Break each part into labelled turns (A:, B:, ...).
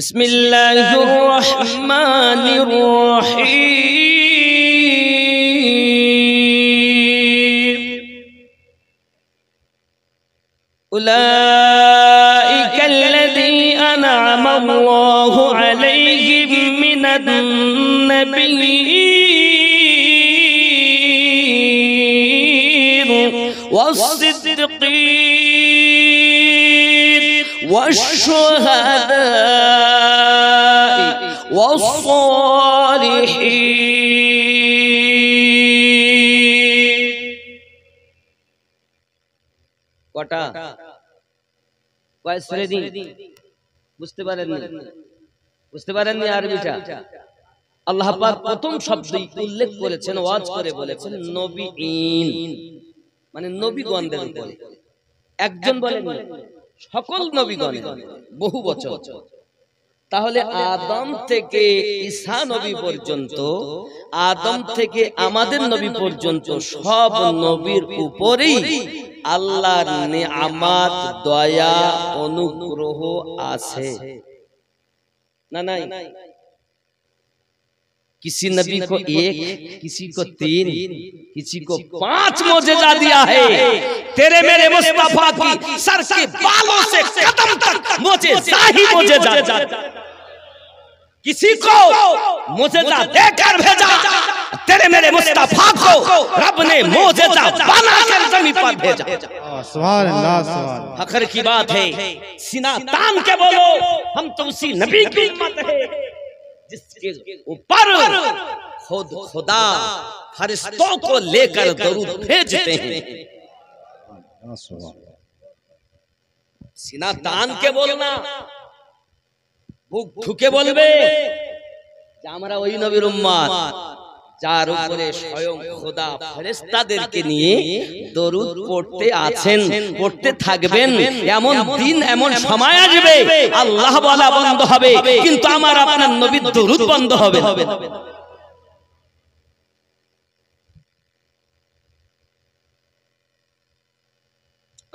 A: বিসমিল্লাহির রহমানির রহিম। উলাইকাল্লাযী আনআমা আল্লাহু আলাইহিম মিনান নাবিয়্যিন ওয়াস-সিদ্দীকীন والشهداء والصالحين কটা কয় শ্রেণী বুঝতে পারেননি আরবিটা? আল্লাহ পাক প্রথম শব্দই উল্লেখ করেছেন, ওয়াজ করে বলেছেন নবীন, মানে নবীগণদের উপরে। একজন বলেন সকল নবীগণ, বহু বছর। তাহলে আদম থেকে ঈসা নবী পর্যন্ত, আদম থেকে আমাদের নবী পর্যন্ত সব নবীর উপরেই আল্লাহর নেয়ামত, দয়া, অনুগ্রহ আছে না নাই? किसी नबी को एक, किसी को तीन, किसी को 5 मोजेजा दिया है। तेरे मेरे मुस्तफा की सर के बालों से कदम तक मोजेजा ही मोजेजा। किसी को मोजेजा देकर भेजा, तेरे मेरे मुस्तफा को रब ने मोजेजा बनाकर जमीन पर भेजा।
B: सुभान अल्लाह, सुभान।
A: फख्र की बात है, सीना तान के बोलो हम तो उसी नबी की उम्मत है जिसके ऊपर खुद खुदा फरिश्तों को लेकर दरूद भेजते हैं। सीना तान के बोलना, বুক ঠুকে বলবে যে আমরা ওই নবীর উম্মত যার উপরে স্বয়ং খোদা ফেরেশতাদেরকে নিয়ে দরুদ পড়তে আছেন, পড়তে থাকবেন। এমন দিন, এমন সময় আসবে আল্লাহ বলা বন্ধ হবে, কিন্তু আমার আপনার নবীর দরুদ বন্ধ হবে।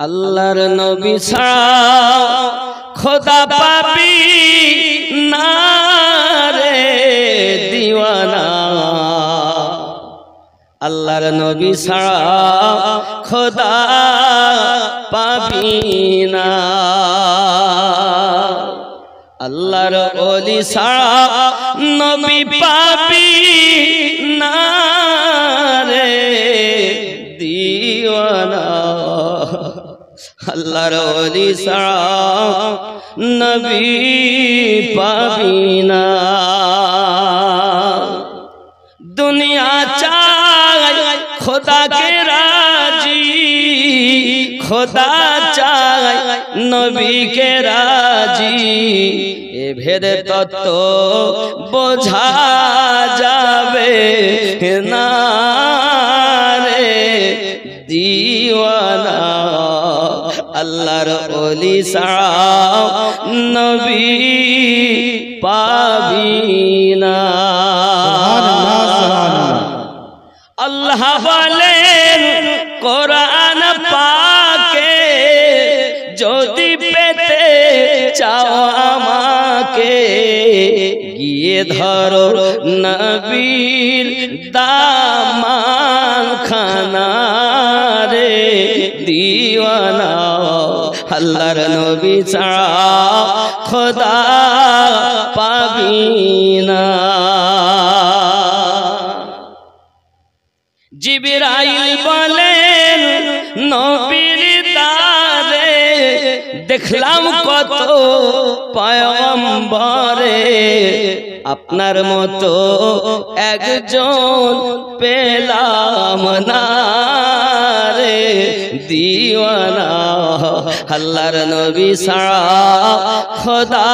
A: আল্লাহর নবী ছাড়া খোদা পাবি না রে দিওয়ানা, আল্লাহর নবী ছাড়া খোদা পাবি না, আল্লাহর ওলি ছাড়া নবী পাবি না রে দিওয়ানা, আল্লাহর ওলি ছাড়া নবী পাবি না। দুনিয়া চায় খোদাকে রাজি, খোদা চায় নবীকে রাজি, এ ভেদ তত্ত্ব বোঝা যাবে না রে দিওয়ানা, আল্লাহর ওলি ছাড়া নবী পাবি না। আল্লাহ বলেন কোরআন পাকে, যদি পেতে চাও আমাকে গিয়ে ধরো নবীর দামান খানা রে দিওয়ানা, আল্লাহর নবী ছাড়া খোদা পাবি না। জিবরাইল বলেন নবীর দারে দেখলাম কত পয়গম্বরে, আপনার মতো একজন পেলাম না রে দিওয়ানা, আল্লাহর নবী ছাড়া খোদা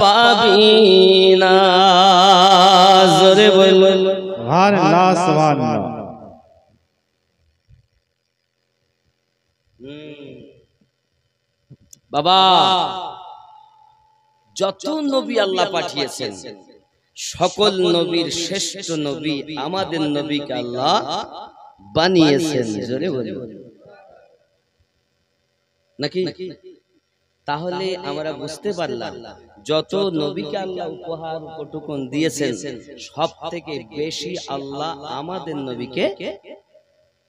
A: পাবি না। জোরে বলুন
B: সুবহান আল্লাহ, সুবহান আল্লাহ।
A: বাবা, যত নবী আল্লাহ পাঠিয়েছেন সকল নবীর শ্রেষ্ঠ নবী আমাদের নবীকে আল্লাহ বানিয়েছেন। জোরে বলুন নাকি? তাহলে আমরা বুঝতে পারলাম যত নবীকে আল্লাহ উপহার উপটুকুন দিয়েছেন সব থেকে বেশি আল্লাহ আমাদের নবীকে,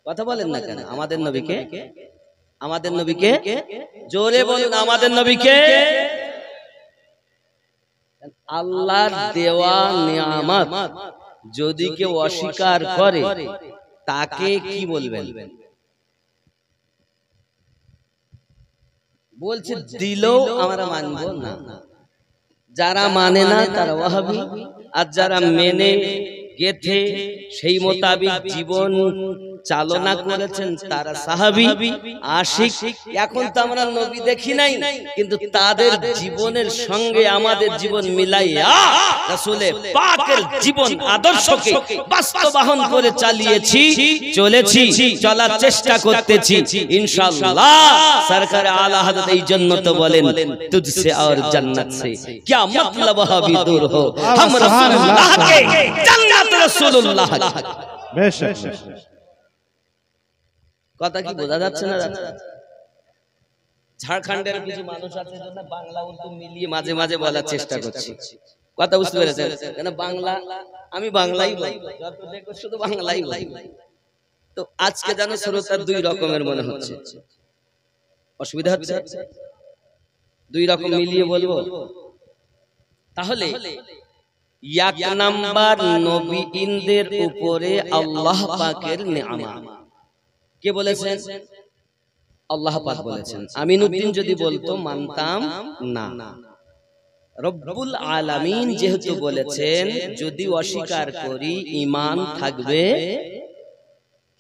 A: কথা বলেন না কেন, আমাদের নবীকে জোরে বলুন, আমাদের নবীকে। আল্লাহর দেওয়া নিয়ামত যদি কেউ অস্বীকার করে তাকে কি বলবেন? বলছে দিলেও আমরা মানব না। যারা মানে না তারা ওয়াহাবি, আর যারা মেনে গেথে সেই মোতাবিক জীবন চালনা করেছেন তারা সাহাবী আশিক। এখন তো আমরা নবী দেখি নাই, কিন্তু তাদের জীবনের সঙ্গে আমাদের জীবন মিলাইয়া রাসূলের পাকের জীবন আদর্শকে বাস্তবায়ন করে চালিয়েছি, চলেছি, চলার চেষ্টা করতেছি ইনশাআল্লাহ। সরকার আলা হযরত এই জন্য তো বলেন তুঝসে और जन्नत से क्या मतलब वहाबी दूर हो हम रसूलुल्लाह के जन्नत रसूलुल्लाह।
B: बेशक
A: কথা কি বোঝা যাচ্ছে না? ঝাড়খণ্ডের কিছু মানুষ আছে জন্য বাংলা উর্দু মিলিয়ে মাঝে মাঝে বলার চেষ্টা করছি, কথা বুঝতে পেরেছেন? কেন বাংলা আমি বাংলাই বলি, যত দেখো শুধু বাংলাই বলি। তো আজকে জানো শ্রোতার দুই রকমের মনে হচ্ছে, অসুবিধা হচ্ছে? দুই রকম মিলিয়ে বলবো তাহলে। এক নাম্বার নবীদের উপরে আল্লাহ পাকের নিয়ামত কে বলেছেন? আল্লাহ পাক বলেছেন। আমিনউদ্দিন যদি বলতো মানতাম না। রব্বুল আলামিন যেহেতু বলেছেন যদি অস্বীকার করি ঈমান থাকবে,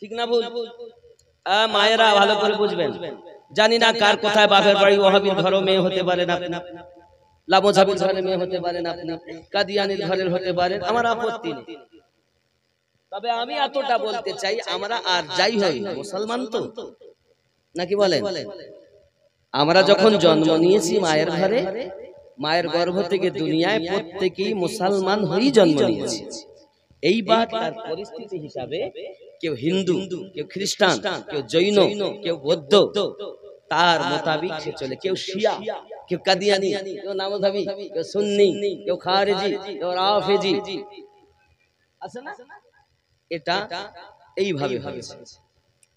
A: ঠিক না ভুল? মায়েরা ভালো করে বুঝবেন। জানি না কার কোথায় বাপের বাড়ি, ওয়াহাবীর ঘরে মেয়ে হতে পারেন আপনি, লামোঝাবির ঘরে মেয়ে হতে পারেন আপনি, কাদিয়ানির ঘরের হতে পারেন, আমার আপত্তি নেই। তবে আমি এতটা বলতে চাই, আমরা আর যাই হই মুসলমান তো নাকি বলেন? আমরা যখন জন্ম নিয়েছি মায়ের ঘরে, মায়ের গর্ভ থেকে দুনিয়ায় প্রত্যেকেই মুসলমান হয়েই জন্ম নিয়েছি। এইবার তার পরিস্থিতি হিসাবে কেউ হিন্দু, কেউ খ্রিস্টান, কেউ জৈন, কেউ বৌদ্ধ, তার মোতাবিক সে চলে। কেউ শিয়া, কেউ কাদিয়ানি, কেউ নামধাবী, কেউ সুন্নি, কেউ খারেজি, কেউ রাফেজি, আছে না? এটা এইভাবে হয়েছে।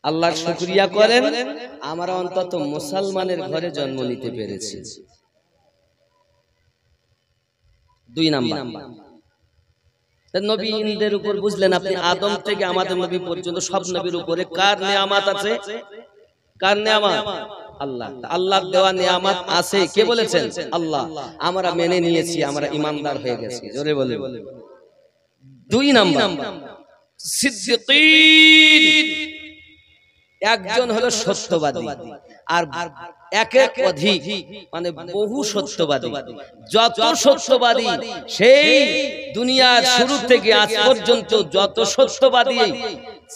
A: আল্লাহর শুকরিয়া করেন আমরা অন্তত মুসলমানের ঘরে জন্ম নিতে পেরেছি। দুই নাম্বার নবীদের উপর বুঝলেন আপনি, আদম থেকে আমাদের নবী পর্যন্ত সব নবীর উপরে কার নিয়ামত আছে? কার নিয়ামত? আল্লাহ। আল্লাহর দেওয়া নিয়ামত আছে, কে বলেছেন? আল্লাহ। আমরা মেনে নিয়েছি, আমরা ঈমানদার হয়ে গেছি, জোরে বলে। দুই নাম্বার সিদ্দিকীন, একজন হলো সত্যবাদী, আর একের অধিক মানে বহু সত্যবাদী। যত সত্যবাদী সেই দুনিয়ার শুরু থেকে আজ পর্যন্ত যত সত্যবাদী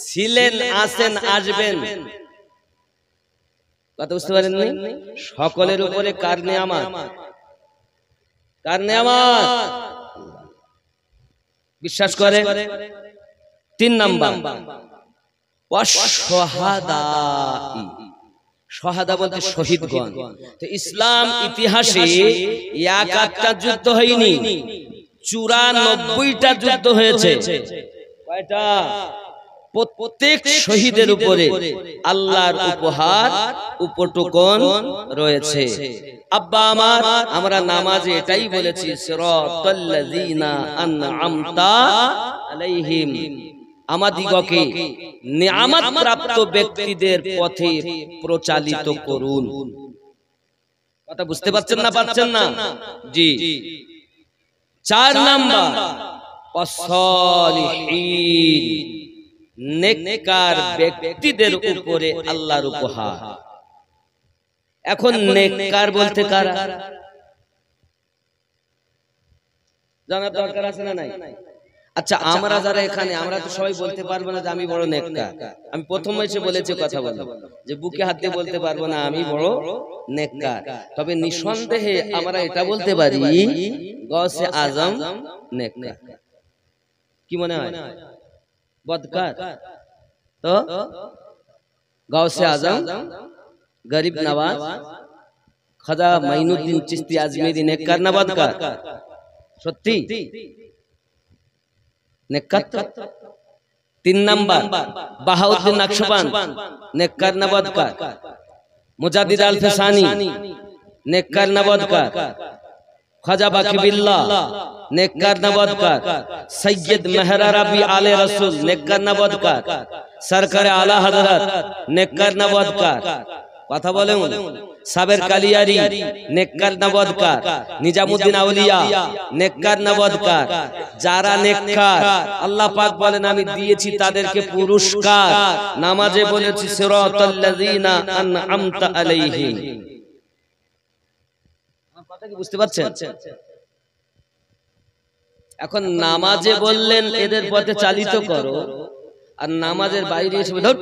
A: ছিলেন, আছেন, আসবেন, কথা বুঝতে পারেননি? সকলের উপরে কার নিয়ামত? কার নিয়ামত? বিশ্বাস করে? তিন নাম্বার শাহাদা বলতে শহীদগণ। তো ইসলাম ইতিহাসে এক একটা যুদ্ধ হয়নি, 94টা যুদ্ধ হয়েছে। কয়টা? প্রত্যেক শহীদের উপরে আল্লাহর উপহার উপটুকন রয়েছে। আব্বা আমার, আমরা নামাজে এটাই বলেছি, সিরাতাল্লাযীনা আনআমতা আলাইহিম, আমাদিগকে নিয়ামত প্রাপ্ত ব্যক্তিদের পথে প্রচালিত করুন। কথা বুঝতে পারছেন না? পাচ্ছেন না? জি। 4 নাম্বার আসসালিহিন, নেককার ব্যক্তিদের উপরে আল্লাহর উপহার। এখন নেককার বলতে কারা জানা দরকার আছে না নাই? আচ্ছা, আমরা যারা এখানে, আমরা তো সবাই বলতে পারবো না যে আমি বড় নেককার। আমি প্রথম এসে বলেছি কথা বলবো যে বুকে হাত দিয়ে বলতে পারবো না আমি বড় নেককার। তবে নিঃসন্দেহে আমরা এটা বলতে পারি গৌসে আজম নেককার। কি মনে হয়? বদকার তো গৌসে আজম, গরিব নওয়াজ, খাজা মাইনুদ্দিন চিশতি আজমেরি নেককার না বদকার? সত্যি নেককার তো। 3 নাম্বার বাহাউদ্দিন নকশবন্দ নেককার না বদকার? মুজাদ্দিদ আল ফিসানি নেককার না বদকার? খাজা বাকি বিল্লাহ নেককার না বদকার? সৈয়দ মেহরাবি আলে রসুল নেককার না বদকার? সরকার আলা হযরত নেককার না বদকার? কথা বলেন। সাবের কালিয়ারি নেককার না বদকার? নিজামুদ্দিন আউলিয়া নেককার না বদকার? যারা নেককার আল্লাহ পাক বলেন আমি দিয়েছি তাদেরকে পুরস্কার। নামাজে বলেছি সিরাতাল্লাযিনা আনআমতা আলাইহিম। আমার কথা কি বুঝতে পারছেন? এখন নামাজে বললেন এদের পথে চালিত করো, আর নামাজের বাইরে এসে ধর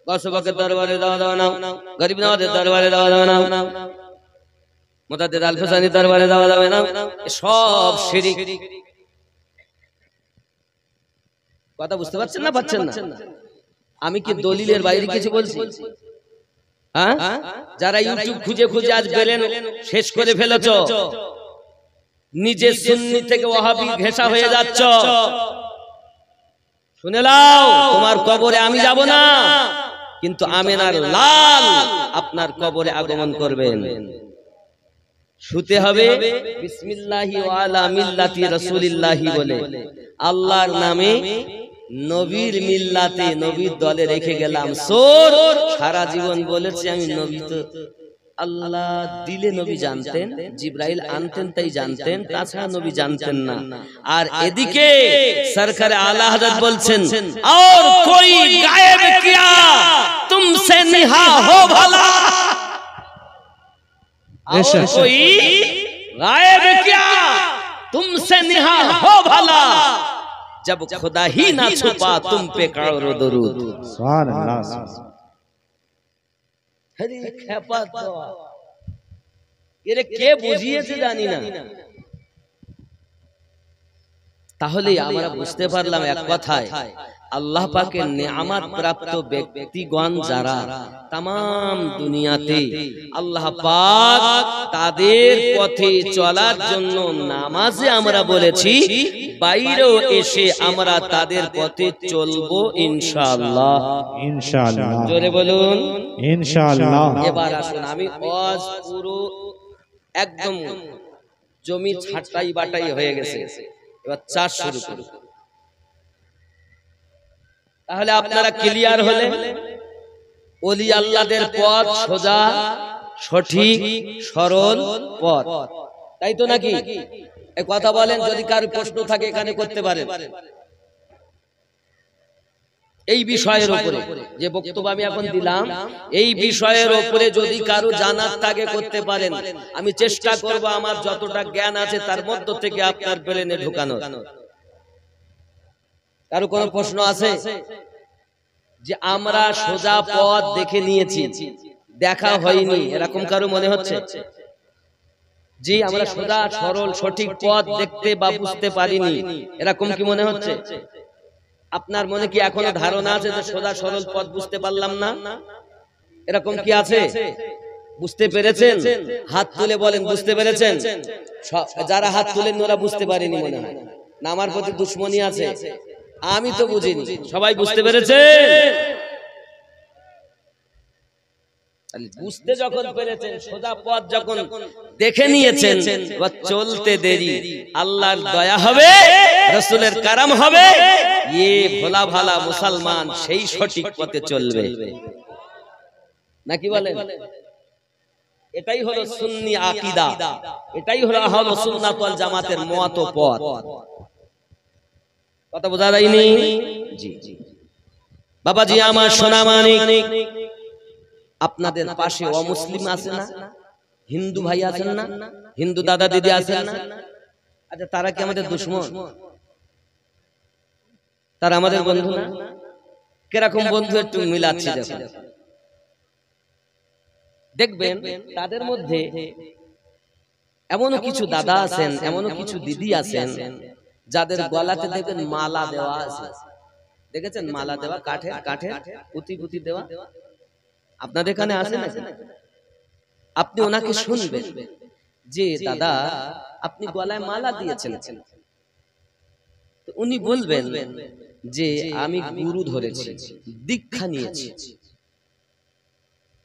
A: গসবকের দরবারে দাও দাও নাও, গরিব নওয়াজের দরবারে দাও দাও নাও, মুজাদ্দিদ আল ফিসানির দরবারে দাও দাও নাও, সব শিরক। কথা বুঝতে পারছেন না পাচ্ছেন না? আমি কি দলিলের বাইরে কিছু বলছি? হ্যাঁ, যারা ইউটিউব খুঁজে খুঁজে আজ পেলেন শেষ করে ফেলেছ, নিজে সুন্নি থেকে ওয়াহাবি ঘেঁষা হয়ে যাচ্ছ, শুনে নাও তোমার কবরে আমি যাব না, কিন্তু আমিনার লাল আপনার কবরে আগমন করবেন। শুতে হবে বিসমিল্লাহি ওয়া আলা মিল্লাতি রাসূলিল্লাহি বলে, আল্লাহর নামে নবীর মিল্লাতে নবীর দলে রেখে গেলাম সোর। সারা জীবন বলেছি আমি নবী, তো আল্লাহ দিলে নবী জানতেন, জিবরাইল আনতেন তাই জানতেন, তাছাড়া নবী জানতেন না। আর এদিকে সরকার আলা হযরত বলছেন और कोई गायब किया तुमसे निहा हो भला, और कोई गायब किया तुमसे निहा हो भला, जब खुदा ही ना छुपा तुम पे करो दरूद।
B: सुभान अल्लाह।
A: হরি খেপা দেওয়া, এর কে বুঝিয়েছে জানি না। তাহলে আমরা বুঝতে পারলাম এক কথায়, আল্লাহ পাকের নেয়ামত প্রাপ্ত ব্যক্তিগণ যারা তাম দুনিয়াতে, আল্লাহ পাক তাদের পথে চলার জন্য নামাজে আমরা বলেছি, বাইরেও এসে আমরা তাদের পথে চলবো ইনশাআল্লাহ।
B: ইনশাআল্লাহ,
A: জোরে বলুন
B: ইনশাআল্লাহ।
A: এবার আসুন, আমি ওয়াজ পুরো একদম জমি ছাটাই বাটাই হয়ে গেছে, এবার চাষ শুরু করুন। তাহলে আপনারা ক্লিয়ার হলে ওলি আল্লাহদের পথ সোজা, সঠিক, সরল পথ, তাই তো নাকি? এই কথা বলেন, যদি কারো প্রশ্ন থাকে এখানে করতে পারেন। এই বিষয়ের উপরে যে বক্তব্য আমি এখন দিলাম, এই বিষয়ের উপরে যদি কারো জানার থাকে করতে পারেন। আমি চেষ্টা করব আমার যতটা জ্ঞান আছে তার মধ্য থেকে আপনার ব্রেনে ঢোকানোর। কারো কোনো প্রশ্ন আছে? যে আমরা সোজা পথ দেখে নিয়েছি, দেখা হয়নি, এরকম কারো মনে হচ্ছে? জি, আমরা সোজা সরল সঠিক পথ দেখতে বা বুঝতে পারিনি, এরকম কি মনে হচ্ছে? আপনার মনে কি এখনো ধারণা আছে যে সোজা সরল পথ বুঝতে পারলাম না? এরকম কি আছে? বুঝতে পেরেছেন? হাত তুলে বলেন বুঝতে পেরেছেন। যারা হাত তুলেন ওরা বুঝতে পারেনি মনে হয়, না আমার প্রতি দুশ্মনী আছে? আমি তো বুঝিনি, সবাই বুঝতে পেরেছে। বুঝতে যখন পেরেছেন, সোজা পথ যখন দেখে নিয়েছেন, চলতে দেরি, আল্লাহর দয়া হবে, রাসূলের কারাম হবে, ये ভোলা ভালা মুসলমান সেই সঠিক পথে চলবে, নাকি বলেন? এটাই হলো সুন্নি আকীদা, এটাই হলো আহলে সুন্নাত ওয়াল জামাতের মত ও পথ। কথা বোঝা যায়নি? জি জি বাবাজি আমার সোনা মানিক, আপনাদের পাশে অমুসলিম আছে না? হিন্দু ভাই আছেন না? হিন্দু দাদা দিদি আছেন না? আচ্ছা, তারা কি আমাদের দুশমন? তারা আমাদের বন্ধু না? কিরকম বন্ধু একটু মিলাচ্ছি দেখুন। দেখবেন তাদের মধ্যে এমনও কিছু দাদা আছেন, এমনও কিছু দিদি আছেন যাদের গলাতে দেখবেন মালা দেওয়া আছে। দেখেছেন মালা দেওয়া? কাঠের কাঠের পুঁতি পুঁতি দেওয়া। আপনাদের এখানে আছে না? আপনি ওনাকে শুনবেন যে দাদা আপনি গলায় মালা দিয়েছেন, উনি বলবেন যে আমি গুরু ধরেছি, দীক্ষা নিয়েছি।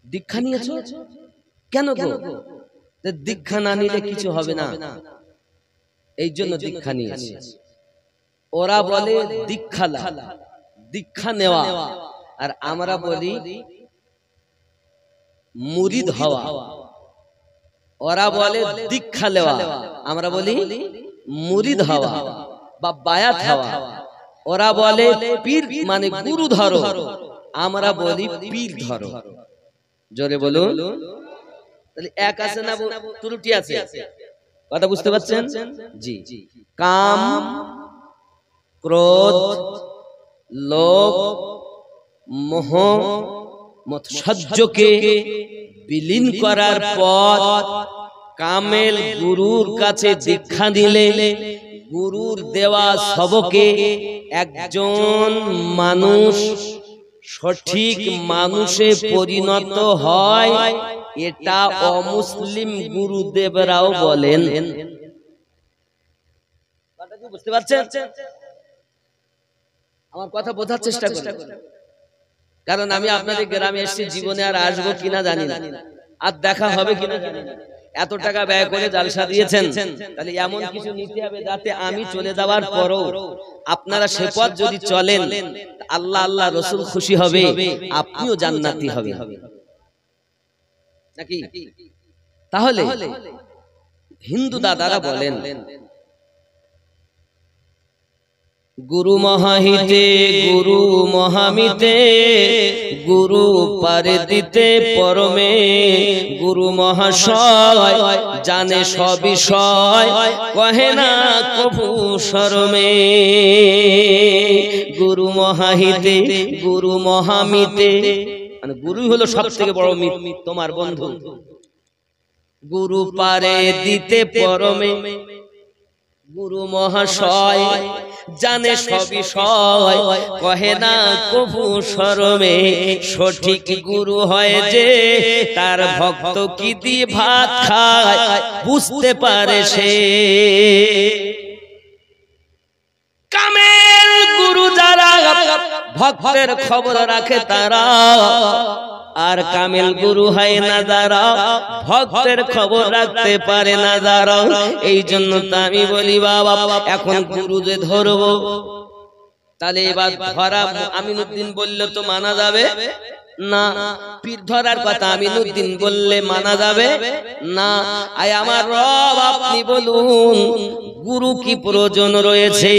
A: দীক্ষা নিয়েছো কেন গো? দীক্ষা না নিলে কিছু হবে না, এই জন্য দীক্ষা নিয়েছি। ওরা বলে দীক্ষা দীক্ষা নেওয়া, আর আমরা বলি মুরিদ হওয়া। ওরা বলে দীক্ষা নেওয়া, আমরা বলি মুরিদ হওয়া বা বায়াত হওয়া। ওরা বলে পীর মানে গুরু ধরো, আমরা বলি পীর ধরো। জোরে বলুন। তাহলে এক আছে না ত্রুটি আছে? কথা বুঝতে পারছেন? জি। কাম, ক্রোধ, লোভ, মোহ, মৎসর্যকে বিলীন করার পর কামেল গুরুর কাছে দীক্ষা দিলে গুরুর দেওয়া সবকে একজন মানুষ সঠিক মানুষে পরিণত হয়, এটা অমুসলিম গুরুদেবরাও বলেন। বুঝতে পারছেন? আমার কথা বোঝার চেষ্টা করুন, কারণ আমি আপনাদের গ্রামে এসেছি, জীবনে আর আসবো কিনা জানি না, আর দেখা হবে কিনা জানি না। এত টাকা ব্যয় করে জালসা দিয়েছেন, তাহলে এমন কিছু নিতে হবে যাতে আমি চলে যাওয়ার পরও আপনারা সে পথ যদি চলেন, আল্লাহ আল্লাহ রসুল খুশি হবে, আপনিও জান্নাতি হবে নাকি? তাহলে হিন্দু দাদারা বলেন গুরু মহাহিতে গুরু মহামিতে গুরু পারে দিতে পরমে, গুরু মহাশয় জানে সব বিষয় কহে না কভু শরমে। গুরু মহাহিতে গুরু মহামিতে, মানে গুরু হলো সব থেকে বড় তোমার বন্ধু। গুরু পারে দিতে পরমে, গুরু মহাশয় জানে সব বিষয় কহে না কভু শরমে। সঠিক গুরু হয় যে তার ভক্ত কি দিয়ে ভাত খায় বুঝতে পারে সে। কামেল গুরু যারা ভক্তের খবর রাখে তারা, আর কামেল গুরু হয় না যারা ভক্তের খবর রাখতে পারে না যারা। এই জন্য তো আমি বলি বাবা, এখন গুরু যে ধরবো, তাহলে এবার ধরা আমিনুদ্দিন বললে তো মানা যাবে না, পীর ধরার কথা আমিনুদ্দিন বললে মানা যাবে না। আয় আমার রব আপনি বলুন গুরু কি প্রয়োজন রয়েছে?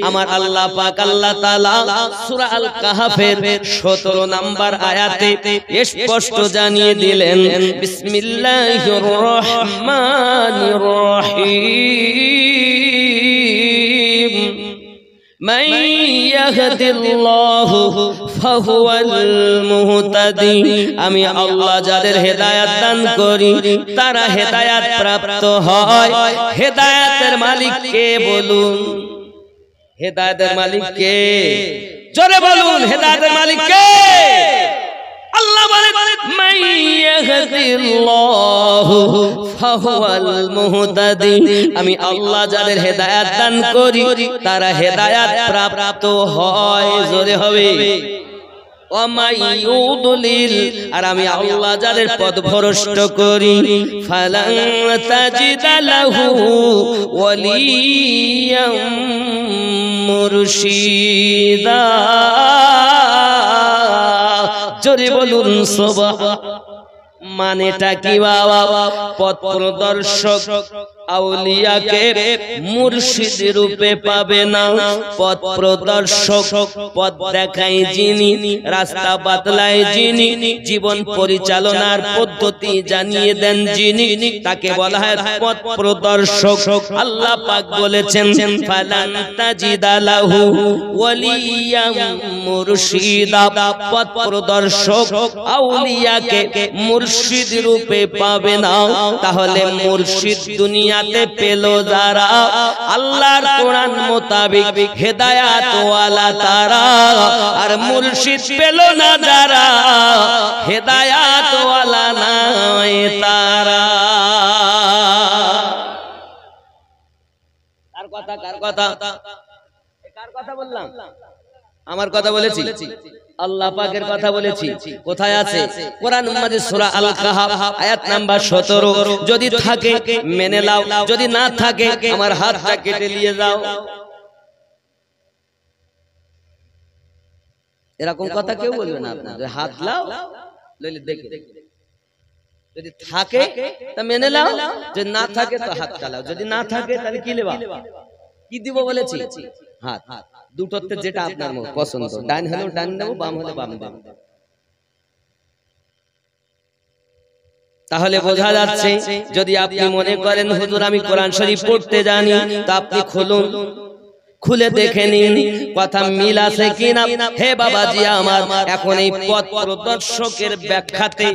A: আমার আল্লাহ পাক আল্লাহ তাআলা সূরা আল কাহফের 17 নম্বর আয়াতে স্পষ্ট জানিয়ে দিলেন, বিসমিল্লাহির রহমানির রহিম, মান ইয়াহদিল্লাহু ফাহুয়াল মুহতাদি। আমি আল্লাহ যাদের হেদায়েত দান করি তারা হেদায়েত প্রাপ্ত হয়। হেদায়েতের মালিক কে বলুন? হেদায়েতের মালিক কে? জোরে বলুন, হেদায়েতের মালিক কে? আল্লাহ বলেন মান ইয়াহদিল্লাহু ফাহুয়াল মুহতাদি। আমি আল্লাহ যাদের হেদায়েত দান করি তারা হেদায়েত প্রাপ্ত হয়। জোরে হবে। আর আমি আল্লাহ যাদের পথভ্রষ্ট করি ফালান তাজিদা লাহু ওয়ালিয়াম মুরশিদা। জোরে বলুন সুবহান। মানেটা কি বাবা? পথ প্রদর্শক আউলিয়াকে মুর্শিদ রূপে পাবে না। পথ প্রদর্শক পথ দেখায় যিনি, রাস্তা বাতলায় যিনি, জীবন পরিচালনার পদ্ধতি জানিয়ে দেন যিনি, তাকে বলা হয় পথ প্রদর্শক। আল্লাহ পাক বলেছেন ফালান তাজিদা লাহু ওয়ালিয়াম মুরশিদা। পথ প্রদর্শক আউলিয়াকে মুর্শিদ রূপে পাবে না। তাহলে মুর্শিদ দুনিয়া দুনিয়াতে পেল যারা আল্লাহর কোরআন মোতাবেক হেদায়াত ওয়ালা তারা, আর মুর্শিদ পেল না যারা হেদায়াত ওয়ালা নয় তারা। কার কথা বললাম? আমার কথা বলেছি, আল্লাহ পাকের কথা বলেছি। কোথায় আছে? কোরআন মাজিদ সূরা আল কাহাফ আয়াত নাম্বার 17। যদি থাকে মেনে নাও, যদি না থাকে আমার হাতটা কেটে নিয়ে যাও। এরকম কথা কেউ বলবে না আপনার, হাত লাও লইলে দেখে, যদি থাকে তা মেনে নাও, যদি না থাকে তো হাত চালাও, যদি না থাকে তাহলে কি নেবা? কি দিব বলেছি? হাত। দুটোতে যেটা আপনার পছন্দ, ডান হলেও ডান দেবো, বাম হলে বাম দেবো। তাহলে বোঝা যাচ্ছে, যদি আপনি মনে করেন হুজুর আমি কোরআন শরীফ পড়তে জানি, তা আপনি খুলুন, খুলে দেখে নিন কথা মিল আছে কিনা। হে বাবাজি আমার, এখন এই পথ প্রদর্শকের ব্যাখ্যাতে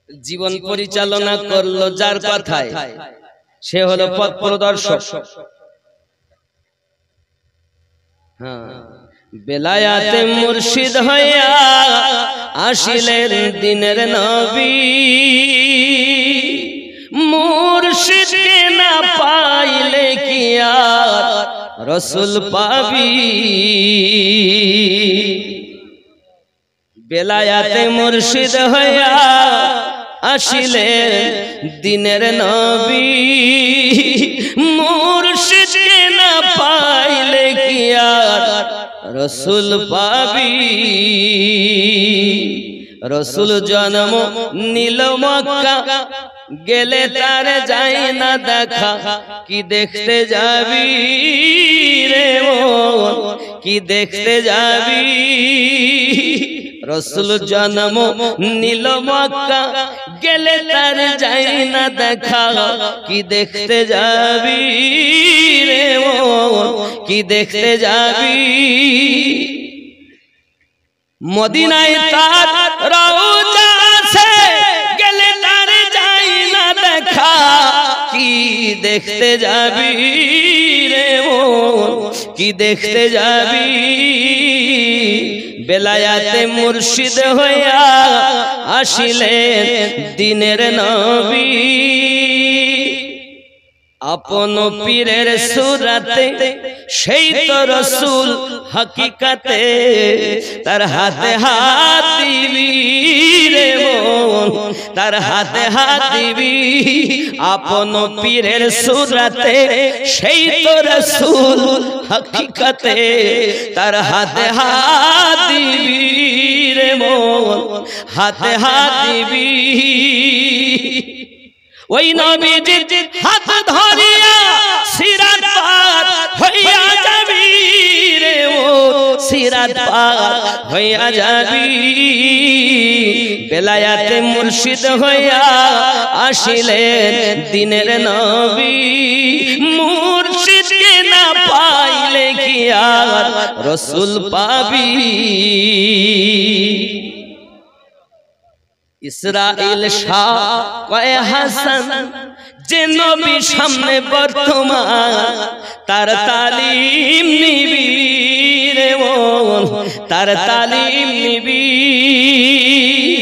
A: জীবন পরিচালনা করলো যার কথায়, সে হলো পথ প্রদর্শক। বেলায়াতে মুর্শিদ হইয়া আসিলেন দিনের নবী, মুর্শিদকে না পাইলে কি আর রাসূল পাবি। বেলায়াতে মুর্শিদ হইয়া আসিলেন দিনের নবী, মুর্শিদকে না পাইলে কি আর রাসূল পাবি। রাসূল জন্ম নিল মক্কা, গেলে তার যাই না দেখা, কি দেখতে যাবি রে মন, কি দেখতে যাবি। রাসূল জন্ম নিল মক্কা, গেলে তার যাই না দেখা, কি দেখতে যাবি রে মন, কি দেখতে যাবি। মদিনায় তার রওজা আছে, গেলে তার যাই না দেখা, কি দেখতে যাবি রে মন, কি দেখতে যাবি। বেলায়াতে মুর্শিদ হইয়া আসিলেন দিনের নবী, আপন পীরের সুরাতে সেই তো রাসূল হাকিকাতে, তার হাতে হাত দিবি রে মন, তার হাতে হাত দিবি। আপন পীরের সুরাতে সেই তো রাসূল হাকিকাতে, তার হাতে হাত দিবি রে মন, হাতে হাত দিবি। ওই নবীজির হাত ধরিয়া সিরাত পার হইয়া যাবি রে ও, সিরাত পার হইয়া যাবি। বেলায়াতে মুর্শিদ হইয়া আসিলেন দিনের নবী, মুর্শিদকে না পাইলে কি আর রাসূল পাবি। ইসরাইল শাহ কয় হাসান যে নবী সামনে বর্তমান, তার তালিম নিবি রে মন, তার তালিম নিবি।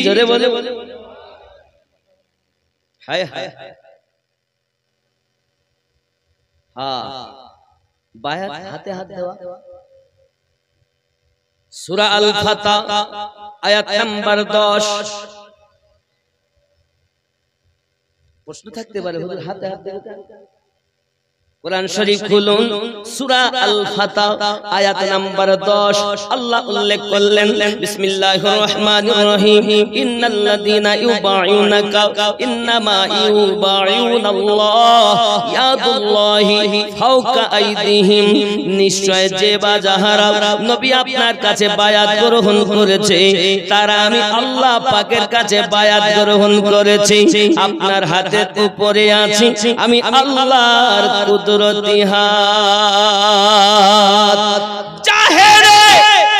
A: জোরে বলে হায় হায়। হ্যাঁ, বায়াত হাতে হাত দেওয়া। সূরা আল ফাতহ আয়াত নাম্বার 10। প্রশ্ন থাকতে পারে হুজুর হাতে হাত দেন কেন? কোরআন শরীফ খুলুন, সূরা আল ফাতহ আয়াত নাম্বার 10। আল্লাহ উল্লেখ করলেন বিসমিল্লাহির রহমানির রহিম, ইন্নাল্লাযীনা ইউবাইউনাকা ইন্নামা ইউবাইউনাল্লাহ ইয়াদুল্লাহি ফাওকা আইদিহিম। নিশ্চয় যে বা যাহারা নবী আপনার কাছে বায়াত গ্রহণ করেছে, তারা আমি আল্লাহ পাকের কাছে বায়াত গ্রহণ করেছি। আপনার হাতের উপরে আছি আমি আল্লাহর কুদরতি হাত। জাহেরে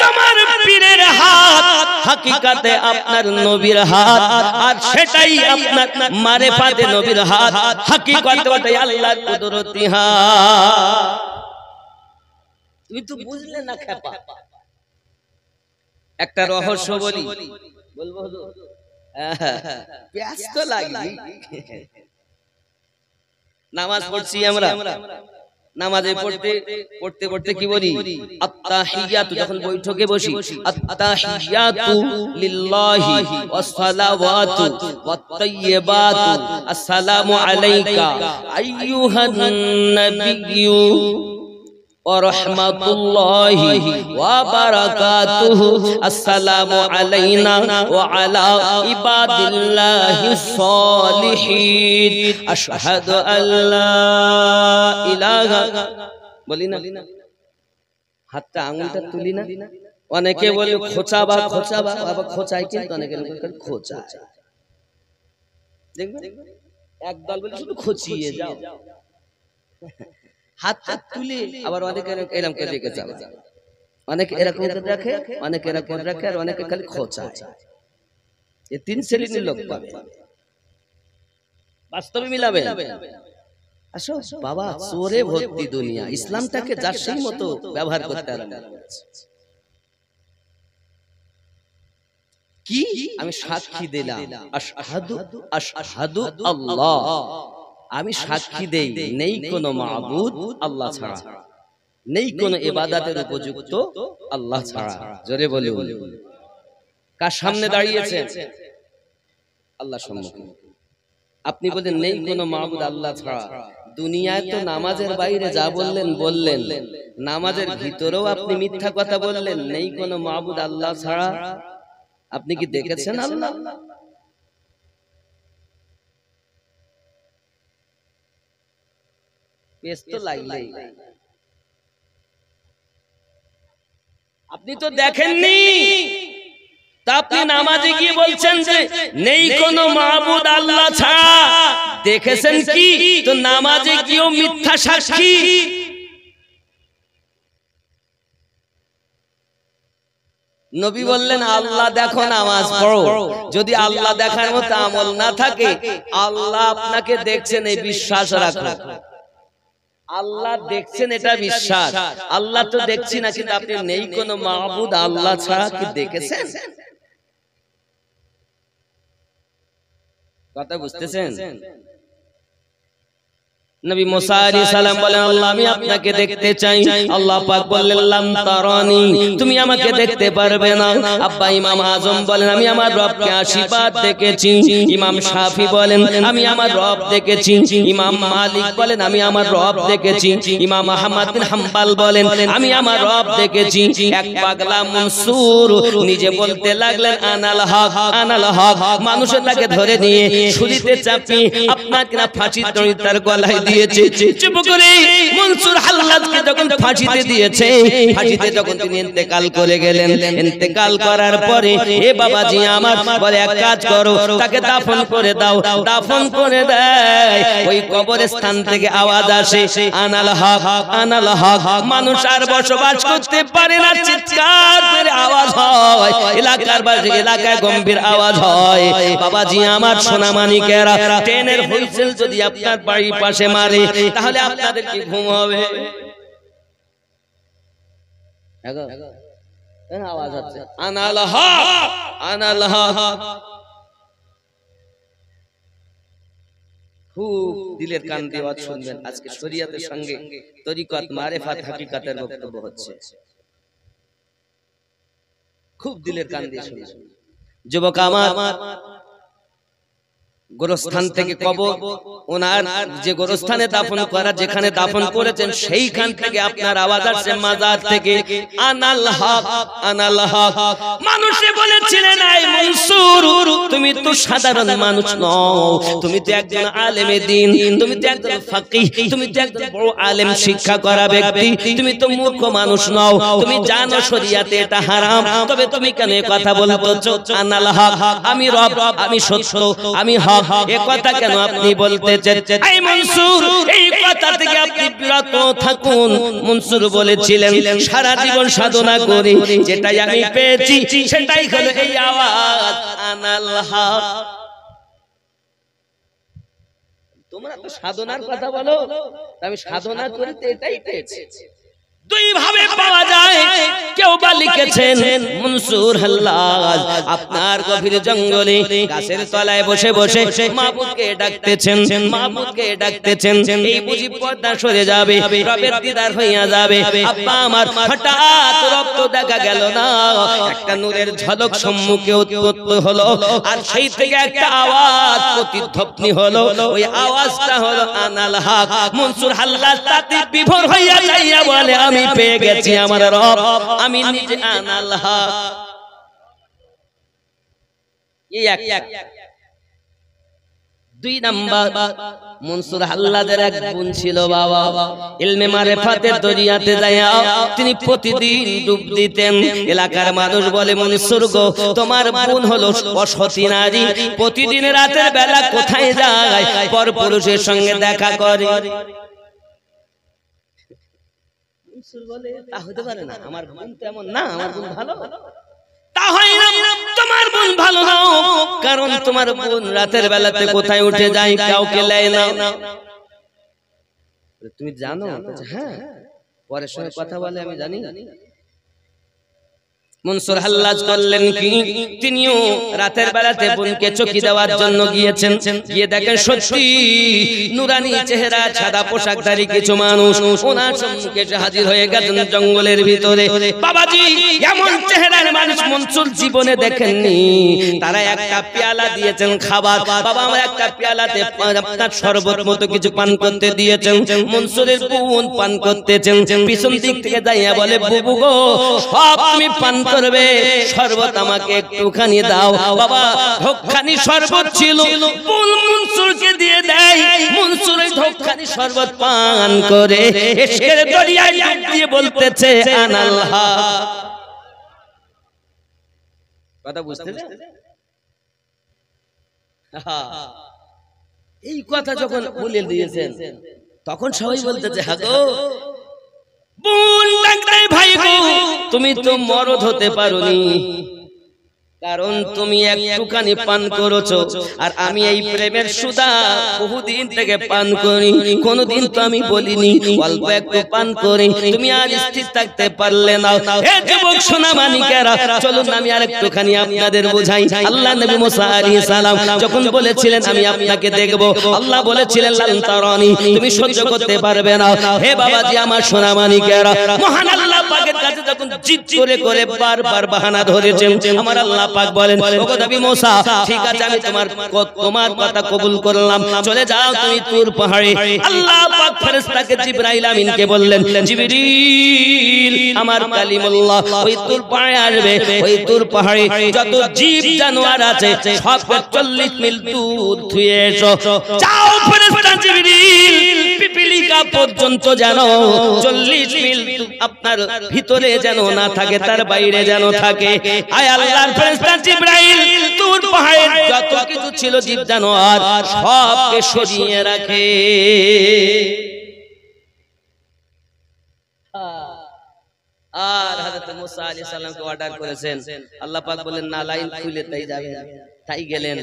A: তোমার পীরের হাত হাকিকাতে আপনার নবীর হাত, আর সেটাই আপনার মারিফাতে নবীর হাত, হাকিকাতে ওটাই আল্লাহর কুদরতি হাত। তুমি তো বুঝলে না খেপা। একটা রহস্য বলি, বলবো হুজুর? ব্যস্ত লাগি। নামাজ পড়ছি আমরা, নামাজে পড়তে পড়তে কি বলি? আত্তাহিয়াতু, যখন বৈঠকে বসি, আত্তাহিয়াতু লিল্লাহি ওয়াস সালাওয়াতু ওয়াত তাইয়্যিবাতু আসসালামু আলাইকা আইয়ুহান নাবিয়্যু ওয়া রাহমাতুল্লাহি ওয়া বারাকাতুহু আসসালামু আলাইনা ওয়া আলা ইবাদিল্লাহিস সালিহিন আশহাদু আল্লা ইলাহা, বলি না? হাতটা আঙ্গুলটা তুলি না? অনেকে বলে খোঁচাবা খোঁচাবা, বাবা খোঁচাই, কিন্তু অনেকে খোঁচায়। দেখবেন একদল বলে শুধু খোঁচিয়ে যাও, হাতটা তুলে আবার অনেকে এরকম করে রেখে যাবে, অনেকে এরকম করে রাখে, অনেকে এরকম করে রাখে, আর অনেকে খালি খোঁচায়। এই তিন শ্রেণীর লোক পাবে, বাস্তবে মিলাবে। আসো বাবা, চোরে ভর্তি দুনিয়া, ইসলামটাকে যার সেই মতো ব্যবহার করতে আরম্ভ করেছে। কি আমি সাক্ষী দিলাম, আশহাদু আশহাদু আল্লাহ, আমি সাক্ষী দেই নেই কোনো মাবুদ আল্লাহ ছাড়া, নেই কোনো ইবাদতের উপযুক্ত আল্লাহ ছাড়া। জোরে বলি, কার সামনে দাঁড়িয়েছেন? আল্লাহর সম্মুখে। আপনি বলেন নেই কোনো মাবুদ আল্লাহ ছাড়া। দুনিয়ায় তো নামাজের বাইরে যা বললেন বললেন, নামাজের ভিতরেও আপনি মিথ্যা কথা বললেন, নেই কোনো মাবুদ আল্লাহ ছাড়া। আপনি কি দেখেছেন আল্লাহ? আপনি তো দেখেননি, তা আপনি নামাজে গিয়ে বলছেন যে নেই কোনো মাবুদ আল্লাহ ছাড়া। দেখেছেন কি? তো নামাজে গিয়েও মিথ্যা সাক্ষী। নবী বললেন আল্লাহ দেখো, নামাজ পড়ো। যদি আল্লাহ দেখার মতো আমল না থাকে, আল্লাহ আপনাকে দেখছেন এই বিশ্বাস রাখো। আল্লাহ দেখছেন এটা বিশ্বাস। আল্লাহ তো দেখছি না, কিন্তু আপনি নেই কোনো মাবুদ আল্লাহ ছাড়া কি দেখেছেন? কথা বুঝতেছেন? নবী মুসা আলাইহিস সালাম বলেন আল্লাহ আমি আপনাকে দেখতে চাই। আল্লাহ পাক বললেন লাম তারানি, তুমি আমাকে দেখতে পারবে না। আব্বা ইমাম আজম বলেন আমি আমার রবকে 80 বার দেখেছি। ইমাম শাফি বলেন আমি আমার রব দেখেছি। ইমাম মালিক বলেন আমি আমার রব দেখেছি। ইমাম আহমদ বিন হাম্বল বলেন আমি আমার রব দেখেছি। এক পাগলা মনসুর নিজে বলতে লাগলেন আনাল হক আনাল হক। মানুষে তাকে ধরে নিয়ে ছুরিতে চাপিয়ে আপনাকে না ফাঁসির দড়ি তার গলায় দিয়েছে। চুপ করে মনসুর হাল্লাজকে যখন ফাঁসিতে দিয়েছে, ফাঁসিতে যখন তিনি ইন্তেকাল করে গেলেন, ইন্তেকাল করার পরে এ বাবাজি আমার বলে এক কাজ করো, তাকে দাফন করে দাও। দাফন করে দেয়, ওই কবরস্থান থেকে আওয়াজ আসে আনাল হক আনাল হক। মানুষ আর বসবাস করতে পারে না, চিৎকার করে আওয়াজ হয়, এলাকার বাজে এলাকায় গম্ভীর আওয়াজ হয়। বাবাজি আমার সোনামানিকেরা, ট্রেনের হুইসেল যদি আপনার বাড়ির পাশে মারে, তাহলে আপনাদের কি ঘুম হবে? আওয়াজ হচ্ছে আনাল হক আনাল হক। খুব দিলের কান দিয়ে আওয়াজ শুনবেন। আজকে শরীয়তের সঙ্গে তরিকত মারিফাত হাকিকাতের বক্তব্য হচ্ছে, খুব দিলের কান দিয়ে শুনবেন। যুবক আমার, গোরস্থান থেকে কবর, ওনার যে গোরস্থানে দাফন করা, যেখানে দাফন করেছেন সেইখান থেকে আপনার আওয়াজ আসছে মাজার থেকে আনাল হক আনাল হক। মানুষে বলেছিলেন এই মনসুর তুমি তো সাধারণ মানুষ নও, তুমি তো একজন আলেমে দ্বীন, তুমি তো একজন ফাকিহ, তুমি তো একজন বড় আলেম শিক্ষা করা ব্যক্তি, তুমি তো মূর্খ মানুষ নও, তুমি জানো শরীয়তে এটা হারাম, তবে তুমি কেন এই কথা বলতেছো আনাল হক? আমি রব, আমি সত্য, আমি হক, এ কথা কেন আপনি বলতেছেন? এই মনসুর এই কথা থেকে আপনি বিরত থাকুন। মনসুর বলেছিলেন সারা জীবন সাধনা করে যেটাই আমি পেয়েছি সেটাই হলো এই আওয়াজ আনাল হক। তোমরা তো সাধনার কথা বলো, আমি সাধনা করতে এটাই পেয়েছি। দুই ভাবে পাওয়া যায়, কেউ বা লিখেছেন মনসুর হাল্লাজ আপনার গভীর জঙ্গলে গাছের তলায় বসে বসে মাবুদকে ডাকতেছেন, মাবুদকে ডাকতেছেন, এই বুঝি পর্দা সরে যাবে, রবের দিদার হইয়া যাবে। আব্বা আমার হঠাৎ রক্ত দেখা গেল না, একটা নূরের ঝলক সম্মুখে উৎপন্ন হলো, আর সেই থেকে একটা আওয়াজ প্রতিধ্বনি হলো, ওই আওয়াজটা হলো আনাল হক। মনসুর হাল্লাজ তাতে বিভোর হইয়া যাইয়া বলে আমি পেয়ে গেছি আমার রব, আমি নিজে আনাল হক। এই এক। দুই নাম্বার, মনসুর হাল্লাজের এক বোন ছিল বাবা, ইলমে মারিফাতের দরিয়াতে যায়া তিনি প্রতিদিন ডুব দিতেন। এলাকার মানুষ বলে মনসুর গো তোমার বোন হলো অসতী নারী, প্রতিদিন রাতের বেলা কোথায় যায়, পরপুরুষের সঙ্গে দেখা করে। বলে তা হতে পারে না, আমার বোন তেমন না, আমার বোন ভালো। তা হয় না, তোমার বোন ভালো না, কারণ তোমার বোন রাতের বেলাতে কোথায় উঠে যায়, কাউকে লেয় না। তুমি জানো? হ্যাঁ, পরের সঙ্গে কথা বলে আমি জানি। মনসুর হাল্লাজ করলেন কি, তিনিও রাতের বেলাতে বোনকে চকি দেওয়ার জন্য গিয়েছেন। গিয়ে দেখেন সত্যি নুরানি চেহারা, সাদা পোশাকধারী কিছু মানুষ ওনার সম্মুখে হাজির হয়ে গেছেন জঙ্গলের ভিতরে। বাবাজি, এমন চেহারার মানুষ মনসুর জীবনে দেখেননি। তারা একটা পেয়ালা দিয়েছেন খাবার, বাবা আমার একটা পেয়ালাতে আপনার শরবত মতো কিছু পান করতে দিয়েছেন। মনসুরের বোন পান করতেছেন, পিছন দিক থেকে যাইয়া বলে বুবু গো সব তুমি পান করবে, শরবত আমাকে একটুখানি দাও। বাবা ঢোকখানি শরবত ছিল, বোন মনসুরকে দিয়ে দেয়। মনসুর ওই ঢোকখানি শরবত পান করে ইশকের দরিয়ায় ডুব দিয়ে বলতেছে আনাল হক। কথা বুঝতেছেন? এই কথা যখন বলে দিয়েছেন তখন সবাই বলতেছে হ্যাঁ গো বোন ডাকতে ভাই গো তুমি তো মরদ হতে পারোনি, কারণ তুমি একটুখানি পান করেছো, আর আমি এই প্রেমের সুধা বহুদিন থেকে পান করি, কোনদিন তো আমি বলিনি অল্প একটু পান করি, তুমি আর স্থির থাকতে পারলে না। হে যুবক সোনা মানিকেরা, চলুন আমি আর একটুখানি আপনাদের বোঝাই। আল্লাহ নবী মুসা আলাইহিস সালাম যখন বলেছিলেন আমি আপনাকে দেখব, আল্লাহ বলেছিলেন লান তারানি, তুমি সহ্য করতে পারবে না। হে বাবাজি আমার সোনা মানিকেরা, মহান আল্লাহ পাকের কাছে যখন জিদ করে করে বারবার বাহানা ধরেছেন, আমার আল্লাহ পাক বলেন ওগো নবী মুসা ঠিক আছে আমি তোমার কথা কবুল করলাম, চলে যাও তুমি তুর পাহাড়ে। আল্লাহ পাক ফেরেশতাকে জিবরাইল আমিনকে বললেন জিবরিল আমার কালিমুল্লাহ ওই তুর পাহাড়ে আসবে, ওই তুর পাহাড়ে যত জীব জানোয়ার আছে সব 40 মিল দূর থুয়ে এসো। যাও ফেরেশতা জিবরিল পিপিলিকা পর্যন্ত যেন 40 মিল আপনার ভিতরে যেন না থাকে, তার বাইরে যেন থাকে। আয় আল্লাহর ফেরেশতা জিবরাইল তুর পাহাড়ের যত কিছু ছিল জীব জানোয়ার সবকে সরিয়ে রাখে। আর হযরত মুসা আলাইহিস সালামকে অর্ডার করেছেন, আল্লাহ পাক বলেন না লাইন খুলে তাই যাবেন, তাই গেলেন।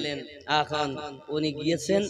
A: এখন উনি গিয়েছেন।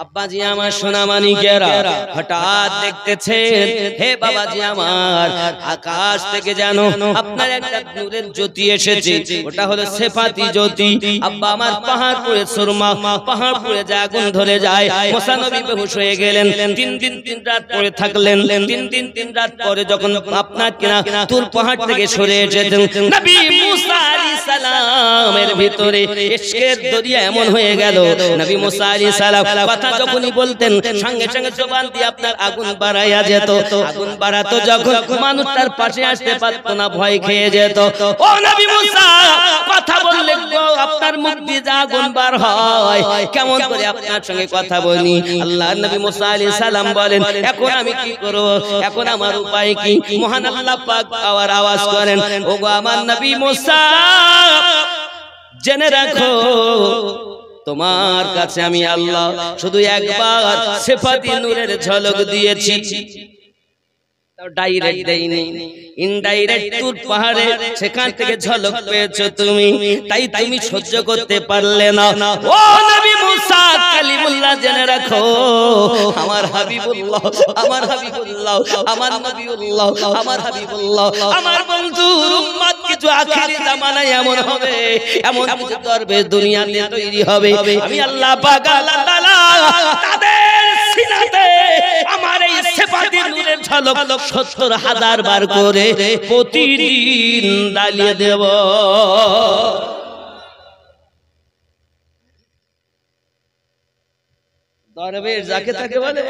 A: আব্বাজি আমার সোনা মানিকেরা হঠাৎ দেখতেছেন হে বাবাজি আমার আকাশ থেকে যেন আপনার একটা নূরের জ্যোতি এসেছে, ওটা হলো সেফাতি জ্যোতি। আব্বা আমার পাহাড় পুড়ে সুরমা, পাহাড় পুড়ে যায়, আগুন ধরে যায়। মুসা নবী বেহুশ হয়ে গেলেন, 3 দিন 3 রাত পরে থাকলেন। 3 দিন 3 রাত পরে যখন আপনার কিনা তুর পাহাড় থেকে সরে এসেছেন, নবী মুসা আলাইহিস সালামের ভিতরে ইশকের দরিয়া এমন হয়ে গেল, নবী মুসা আলাইহিস সালাম কথা যখনই বলতেন সঙ্গে সঙ্গে জবান দিয়ে আপনার আগুন বাড়াইয়া যেত। আগুন বাড়াতো যখন মানুষ তার পাশে আসতে পারত না, ভয় খেয়ে যেত। ও নবী মুসা কথা বললে আপনার মুখ দিয়ে আগুন বার হয়, কেমন করে আপনার সঙ্গে কথা বলি? আল্লাহর নবী মুসা আলাইহিস সালাম বলেন এখন আমি কি করব, এখন আমার উপায় কি? মহান আল্লাহ পাক আওয়াজ করেন ওগো আমার নবী মুসা জেনে রাখো তোমার কাছে আমি আল্লাহ শুধু একবার সিফাতি নূরের ঝলক দিয়েছি, ডাইরেক্ট দেইনি, ইনডাইরেক্ট তুর পাহাড়ে সেখান থেকে ঝলক পেয়েছো তুমি, তাই তুমি সহ্য করতে পারলে না। ও নবী মুসা কালিমুল্লাহ, জেনে রাখো আমার হাবিবুল্লাহ, আমার হাবিবুল্লাহ, আমার নবিউল্লাহ, আমার হাবিবুল্লাহ, আমার বন্ধুর উম্মত কিছু আখিরি জামানায় এমন হবে, এমন কিছু দরবেশ দুনিয়াতে তৈরি হবে, আমি আল্লাহ পাক আল্লাহ তাআলা তাদের সিনাতে আমার এই সিফাতি নূরের ঝলক ৭০,০০০ বার করে প্রতিদিন জ্বালিয়ে দেব। দরবেশ যাকে তাকে বলে,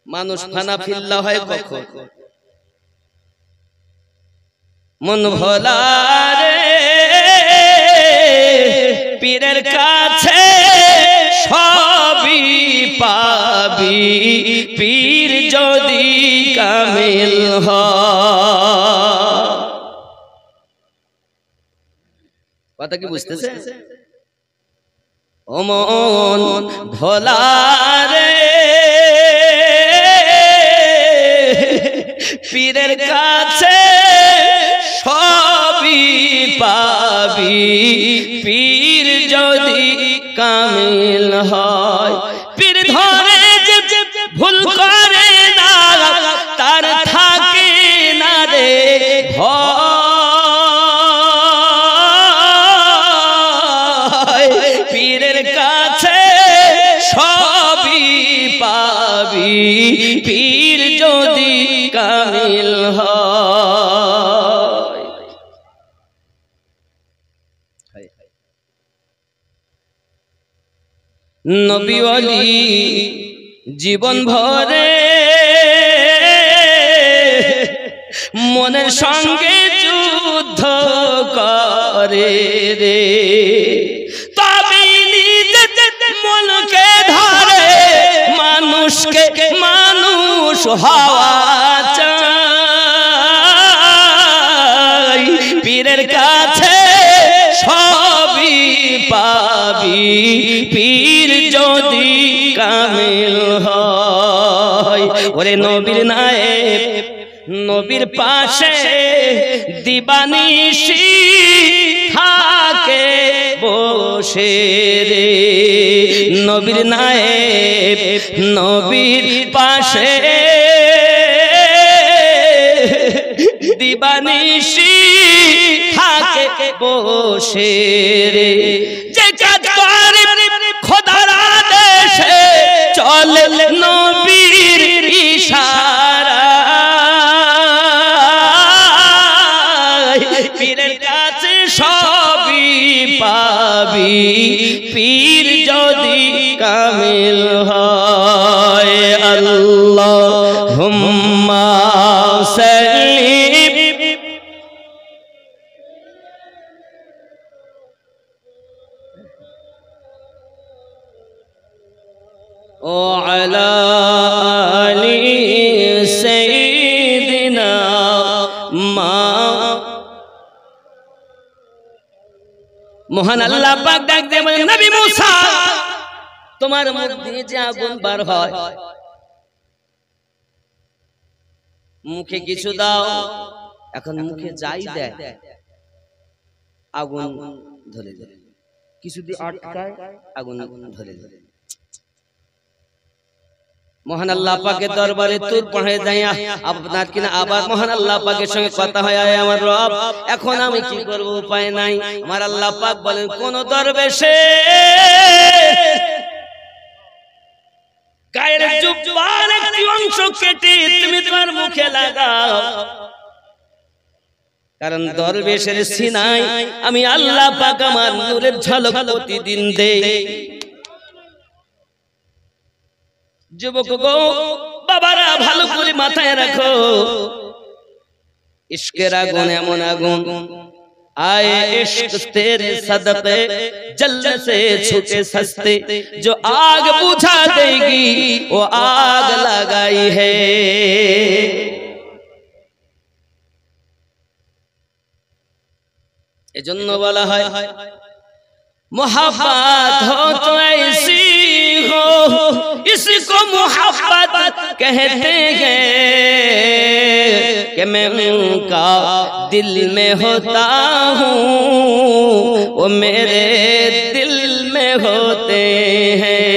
A: মানুষ ফানা ফিল্লা হয় কখন, মন ভোলা রে পীরের কাছে সবই পাবি, পীর যদি কামিল হয়। কথা কি বুঝতেছে? ও মন ভোলা রে পীরের কাছে সবই পাবি, পীর যদি কামিল হয়। পীর ধরে যে ভুল করে না তার থাকে না রে ভয়, পীরের কাছে সবই পাবি, পীর যদি কামিল হয়। নবী ওয়ালি জীবন ভরে মনের সঙ্গে যুদ্ধ করে রে, তবে নিজে মনকে ধরে মানুষকে মানুষ হওয়া চাই, পীরের কাছে সবই পাবি, পীর যদি কামিল হয়। ওরে নবীর নায়েব নবীর পাশে দিবানিশি থাকে বসে রে, নবীর নায়েব নবীর পাশে দিবানিশি থাকে বসে রে, যে কাজ করে খোদার আদেশে চলে নবীর ইশারায়, পীরের কাছে সবই পাবি, পীর যদি কামিল হয়। আল্লাহুম্মা সাল্লি ও আলা আলি সাইয়্যিদিনা মা। মহান আল্লাহ পাক ডাক দিয়ে বলেন, নবী মুসা তোমার মুখ দিয়ে যে আগুন বার হয়, মুখে কিছু দাও, এখন মুখে যাই দেয় আগুন ধরে যায়, কিছু দিয়ে আটকায় আগুন ধরে যায়। মহান আল্লাহ পাকের দরবারে তুর পড়ে যায়, আপনার কিনা আবার মহান আল্লাহ পাকের সঙ্গে কথা হয়, আমার রব এখন আমি কি করব, উপায় নাই। আমার আল্লাহ পাক বলেন, কোন দরবেশে গায়ের জুব্বার একটি অংশ কেটে তুমি তোমার মুখে লাগাও, কারণ দরবেশের সিনায় আমি আল্লাহ পাক আমার নূরের ঝলক প্রতিদিন দেই। যুবক গো বাবারা ভালো করে মাথায় রাখো, ইশকের আগুন এমন আগুন, आए इश्क तेरे सदक़े जल्द से छूटे सस्ते, जो आग बुझा देगी वो आग लगाई है। এজন্য বলা হয় मोहब्बत हो तो ऐसी हो, इसको मोहब्बत कहते हैं कि मैं उनका दिल में होता हूँ, वो मेरे दिल में होते हैं।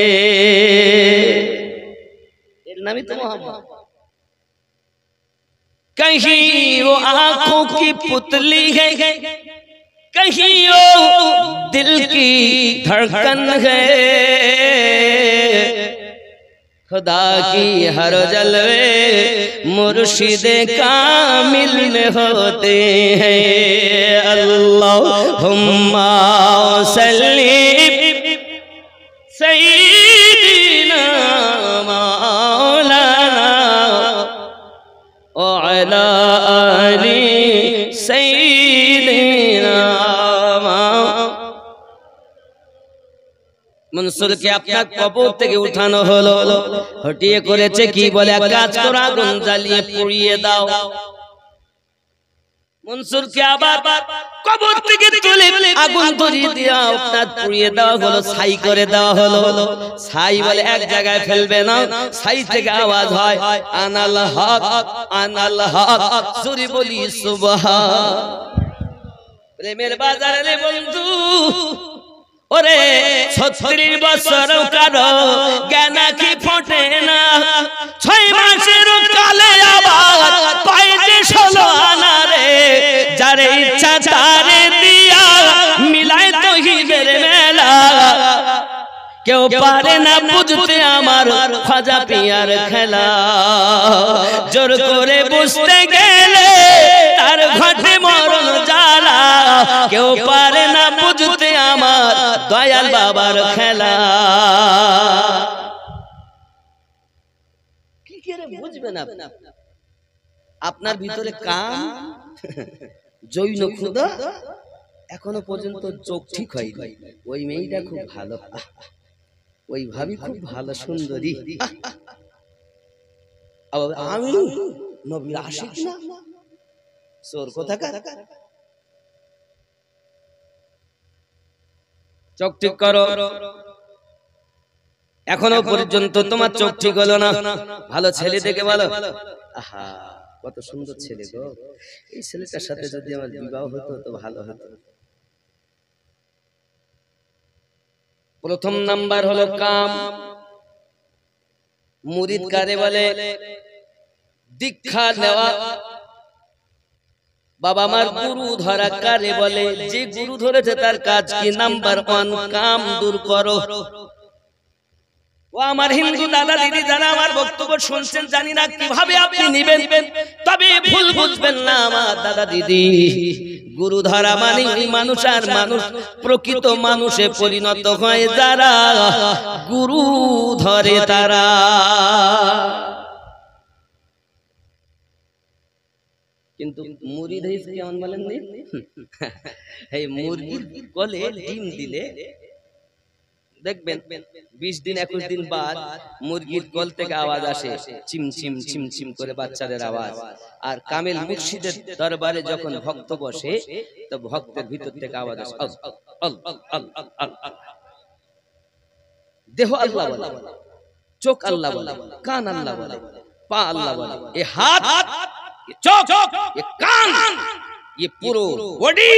A: नाम ही तो मोहब्बत। कहीं वो आंखों की पुतली है, कहीं वो दिल की धड़कन है, खुदा की हर जलवे मुर्शिदे कामिल में होते हैं। अल्लाहुम्मा सल्ली सय्यिदना मौलाना व अला आलि सय्यिदना। মনসুরকে আপনার কবর থেকে উঠানো হলো, হটিয়ে করেছে কি বলে, এক কাজ করো আগুন জ্বালিয়ে পুড়িয়ে দাও। মনসুরকে আবার কবর থেকে তুলে আগুন ধরিয়ে দেওয়া, আপনার পুড়িয়ে দেওয়া হলো, ছাই করে দেওয়া হলো। ছাই বলে এক জায়গায় ফেলবে না, ছাই থেকে আওয়াজ হয় আনাল হক আনাল হক, জোরে বলি সুবহান। প্রেমের বাজারে রে বন্ধু, ওরে 36 বছর কারো জ্ঞান কি ফোটে না, 6 মাসের কালে আবার পাইতে 16 আনা রে, যারে ইচ্ছা তারে দিয়া মিলাই তৌহিদের মেলা। কেউ পারে না বুঝতে আমার খাজা পিয়ার খেলা, জোর করে বুঝতে গেলে তার ঘটে মরণ জ্বালা। কেউ পারে না বুঝতে আমার দয়াল বাবার খেলা। কি করে বুঝবেন আপনি? আপনার ভিতরে কাম জৈন ক্ষুধা এখনো পর্যন্ত চোখ ঠিক হয়নি। ওই মেয়েটা খুব ভালো, ওই ভাবি খুব ভালো সুন্দরী, আমি নবীর আশিক না, চোর কোথাকার। চোখ ঠিক করো, এখনো পর্যন্ত তোমার চোখ ঠিক হলো না। ভালো ছেলে দেখে বলো, আহা কত সুন্দর ছেলে গো, এই ছেলেটার সাথে যদি আমার বিবাহ হতো তো ভালো হতো। প্রথম নাম্বার হলো কাম। মুরিদ কারে বলে? দীক্ষা নেওয়া। বাবা আমার গুরু ধরা কারে বলে? যে গুরু ধরেছে তার কাজ কি? নাম্বার 1 কাম দূর করো। ও আমার হিন্দু দাদা দিদি যারা আমার বক্তব্য শুনছেন, জানি না কিভাবে আপনি নেবেন, তবে ভুল বুঝবেন না আমার দাদা দিদি। গুরু ধরা মানে মানুষ আর মানুষ প্রকৃত মানুষে পরিণত হয় যারা গুরু ধরে তারা। কিন্তু মুরিদ হইছে কেমন বলেন? এই মুরগির গলে ডিম দিলে দেখবেন 20 দিন 21 দিন বাদ মুরগির গল থেকে আওয়াজ আসে, চিমচিম চিমচিম করে বাচ্চাদের আওয়াজ। আর কামেল মুর্শিদের দরবারে যখন ভক্ত বসে তো ভক্তের ভিতর থেকে আওয়াজ আসে, দেহ আল্লাহ বলে, চোখ আল্লাহ বলে, কান আল্লাহ বলে, পা আল্লাহ বলে, এ হাত, এ চোখ, এ কান, এ পুরো বডি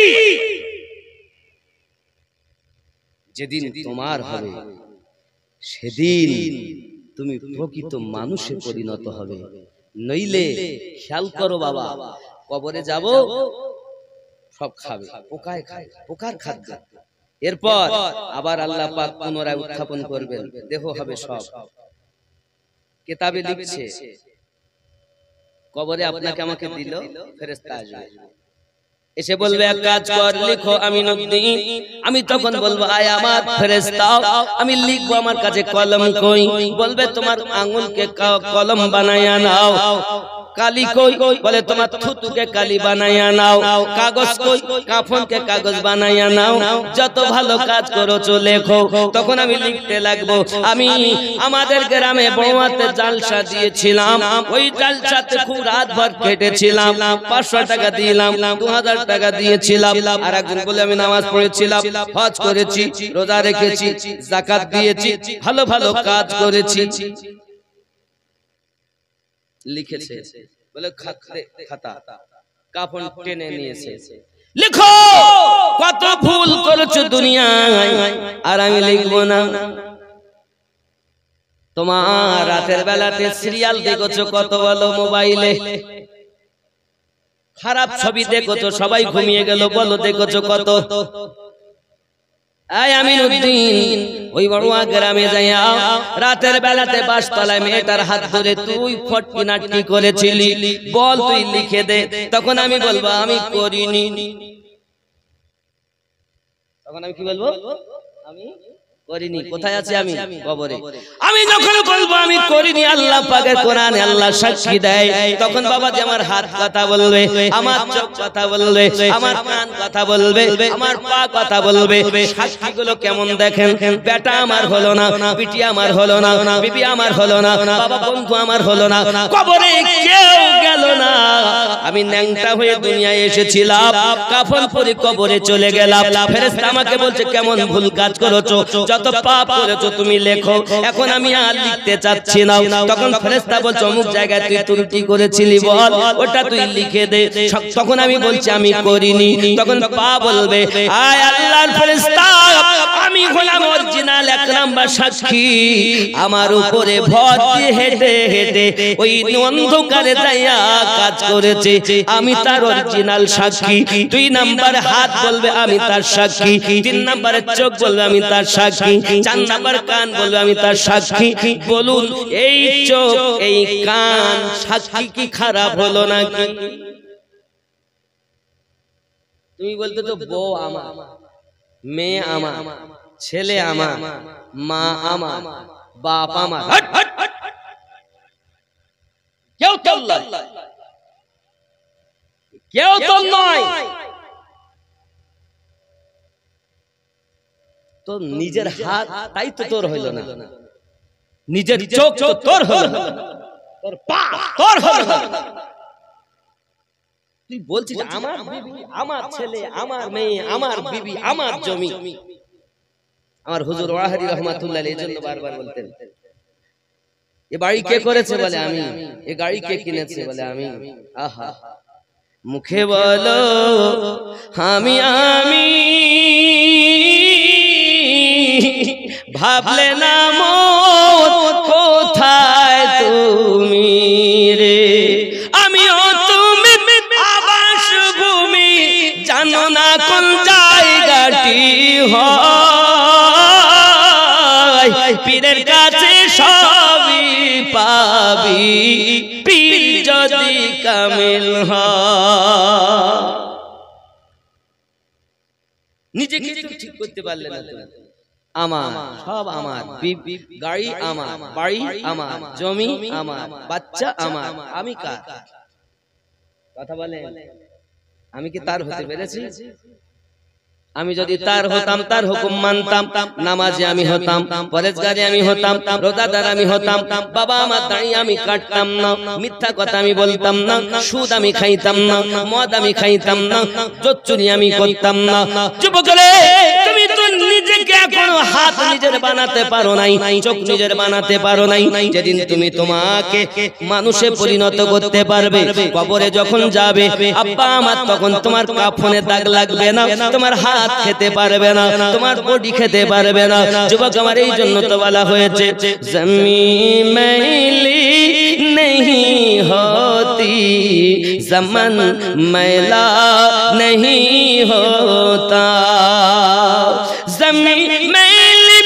A: যেদিন তোমার হবে সেদিন তুমি প্রকৃত মানুষে পরিণত হবে। নইলে খেয়াল করো বাবা, কবরে যাব সব খাবে, পোকায় খায়, পোকার খাদ্য। এরপর আবার আল্লাহ পাক পুনরায় উত্থাপন করবেন, দেহ হবে সব। কিতাবে লিখছে কবরে আপনাকে আমাকে দিল, ফেরেশতা আসবে, এসে বলবে এক কাজ কর, লিখো আমিনুদ্দিন। আমি তখন বলবো আয় আমার ফেরেশতা, আমি লিখবো, আমার কাছে কলম কই? বলবে তোমার আঙ্গুলকে কলম বানায়া নাও। কালি কই? বলে তোমার থুতুকে কালি বানাইয়া নাও। কাগজ কই? কাফনকে কাগজ বানাইয়া নাও। যত ভালো কাজ করেছো লেখো। তখন আমি লিখতে লাগবো। আমি আমাদের গ্রামে বড়ুয়াতে জালসা দিয়েছিলাম, ওই জালসাতে খুব রাত ভর কেটেছিলাম, 500 টাকা দিলাম, 2000 টাকা দিয়েছিলাম। আর একজন বলে আমি নামাজ পড়েছিলাম, হজ করেছি, রোজা রেখেছি, যাকাত দিয়েছি, ভালো ভালো কাজ করেছি। লিখেছে বলে খাতা কাফন টেনে নিয়েছে, লিখো কত ভুল করেছো দুনিয়ায়। আর আমি লিখবো না। তোমার রাতের বেলাতে সিরিয়াল দেখেছো কত, বলো মোবাইলে। খারাপ ছবি দেখেছো, সবাই ঘুমিয়ে গেল, বলো দেখেছো কত। আমিনুদ্দিন ওই বড়ুয়া গ্রামে যাইয়া রাতের বেলাতে বাসতলায় মেয়েটার হাত ধরে তুই ফটকিনাটি করেছিলি, বল তুই লিখে দে। তখন আমি বলবো আমি করিনি। তখন আমি কি বলবো? আমি করিনি। কোথায় আছে আমি? কবরে। আমি যখন বলবো আমি করিনি, আল্লাহ পাকের কোরআনে আল্লাহ সাক্ষী দেয়, তখন বাবাজি আমার হাত কথা বলবে, আমার চোখ কথা বলবে, আমার কান কথা বলবে, আমার পা কথা বলবে। সাক্ষীগুলো কেমন দেখেন? বেটা আমার হলো না, বিটি আমার হলো না, বিবি আমার হলো না, বাবা বন্ধু আমার হলো না, কবরে কেউ গেল না। আমি ন্যাংটা হয়ে দুনিয়ায় এসেছিলাম, কাফন পরে কবরে চলে গেলাম। ফেরেশতা আমাকে বলছে কেমন ভুল কাজ করেছো, যত পাপ করেছো তুমি লেখো। এখন আমি আর লিখতে চাচ্ছি না। তখন ফেরেশতা বলছে অমুক জায়গায় তুই ত্রুটি করেছিলি, বল ওটা তুই লিখে দে। তখন আমি বলছি আমি করিনি। তখন পা বলবে আয় আল্লাহর ফেরেশতা, আমি হলাম অরিজিনাল 1 নাম্বার সাক্ষী। আমার উপরে ভর দিয়ে হেঁটে হেঁটে ওই অন্ধকারে যাইয়া কাজ করেছে, আমি তার অরিজিনাল সাক্ষী। 2 নাম্বার হাত বলবে আমি তার সাক্ষী, 3 নাম্বারের চোখ বলবে আমি তার সাক্ষী, 4 নাম্বার কান বলবে আমি তার সাক্ষী। বলুন এই চোখ এই কান সাক্ষী কি খারাপ হলো নাকি? তুমি বলতে তো বউ আমার, মেয়ে আমার, ছেলে আমার, মা আমার, বাপ আমার, কেউ তো কেউ তো নয়। তো নিজের হাত তাই তো তোর হইল না, নিজের চোখ তো তোর হলো না, তোর পা তোর হলো না। তুই বলছিস আমার বিবি, আমার ছেলে, আমার মেয়ে, আমার বিবি, আমার জমি। আমার হুজুর ওয়াহাদি রহমাতুল্লাহ আলাইহি এজন্য বারবার বলতেন এ বাড়ি কে করেছে? বলে আমি। এ গাড়ি কে কিনেছে? বলে আমি। আহা, মুখে বলো আমি আমি, ভাবলে না মত কোথায় তুমি রে। আমিও তুমি আবাস ভূমি, জানো না কোন জায়গাটি হয়। পীরের কাছে সবই পাবি, পীর যদি কামিল হয়। নিজেকে ঠিক করতে পারলে না তুমি। আমার সব আমার, গাড়ি আমার, বাড়ি আমার, জমি আমার, বাচ্চা আমার, আমি কার? কথা বলে আমি কি তার হতে পেরেছি? আমি যদি তার হতাম, তার হুকুম মানতাম, নামাজি আমি হতাম, পরেজগারি আমি হতাম, রোজাদার আমি হতাম, বাবা আমার দাঁড়িয়ে আমি কাটতাম না, মিথ্যা কথা আমি বলতাম না, সুদ আমি খাইতাম না, মদ আমি খাইতাম না, জোচ্চুরি আমি করতাম না। যুবকরে তুমি তো নিজেকে এখনো হাত নিজের বানাতে পারো নাই, চোখ নিজের বানাতে পারো নাই। যেদিন তুমি তোমাকে মানুষে পরিণত করতে পারবে, কবরে যখন যাবে আব্বা আমার, তখন তোমার কাফনে দাগ লাগবে না, তোমার হাত খেতে পারবে না, তোমার বডি খেতে পারবে না। যুবক আমার এই জন্য তো বলা হয়েছে জমিন मैली नहीं होती, ज़मन मैला नहीं होता, ज़मीन मैली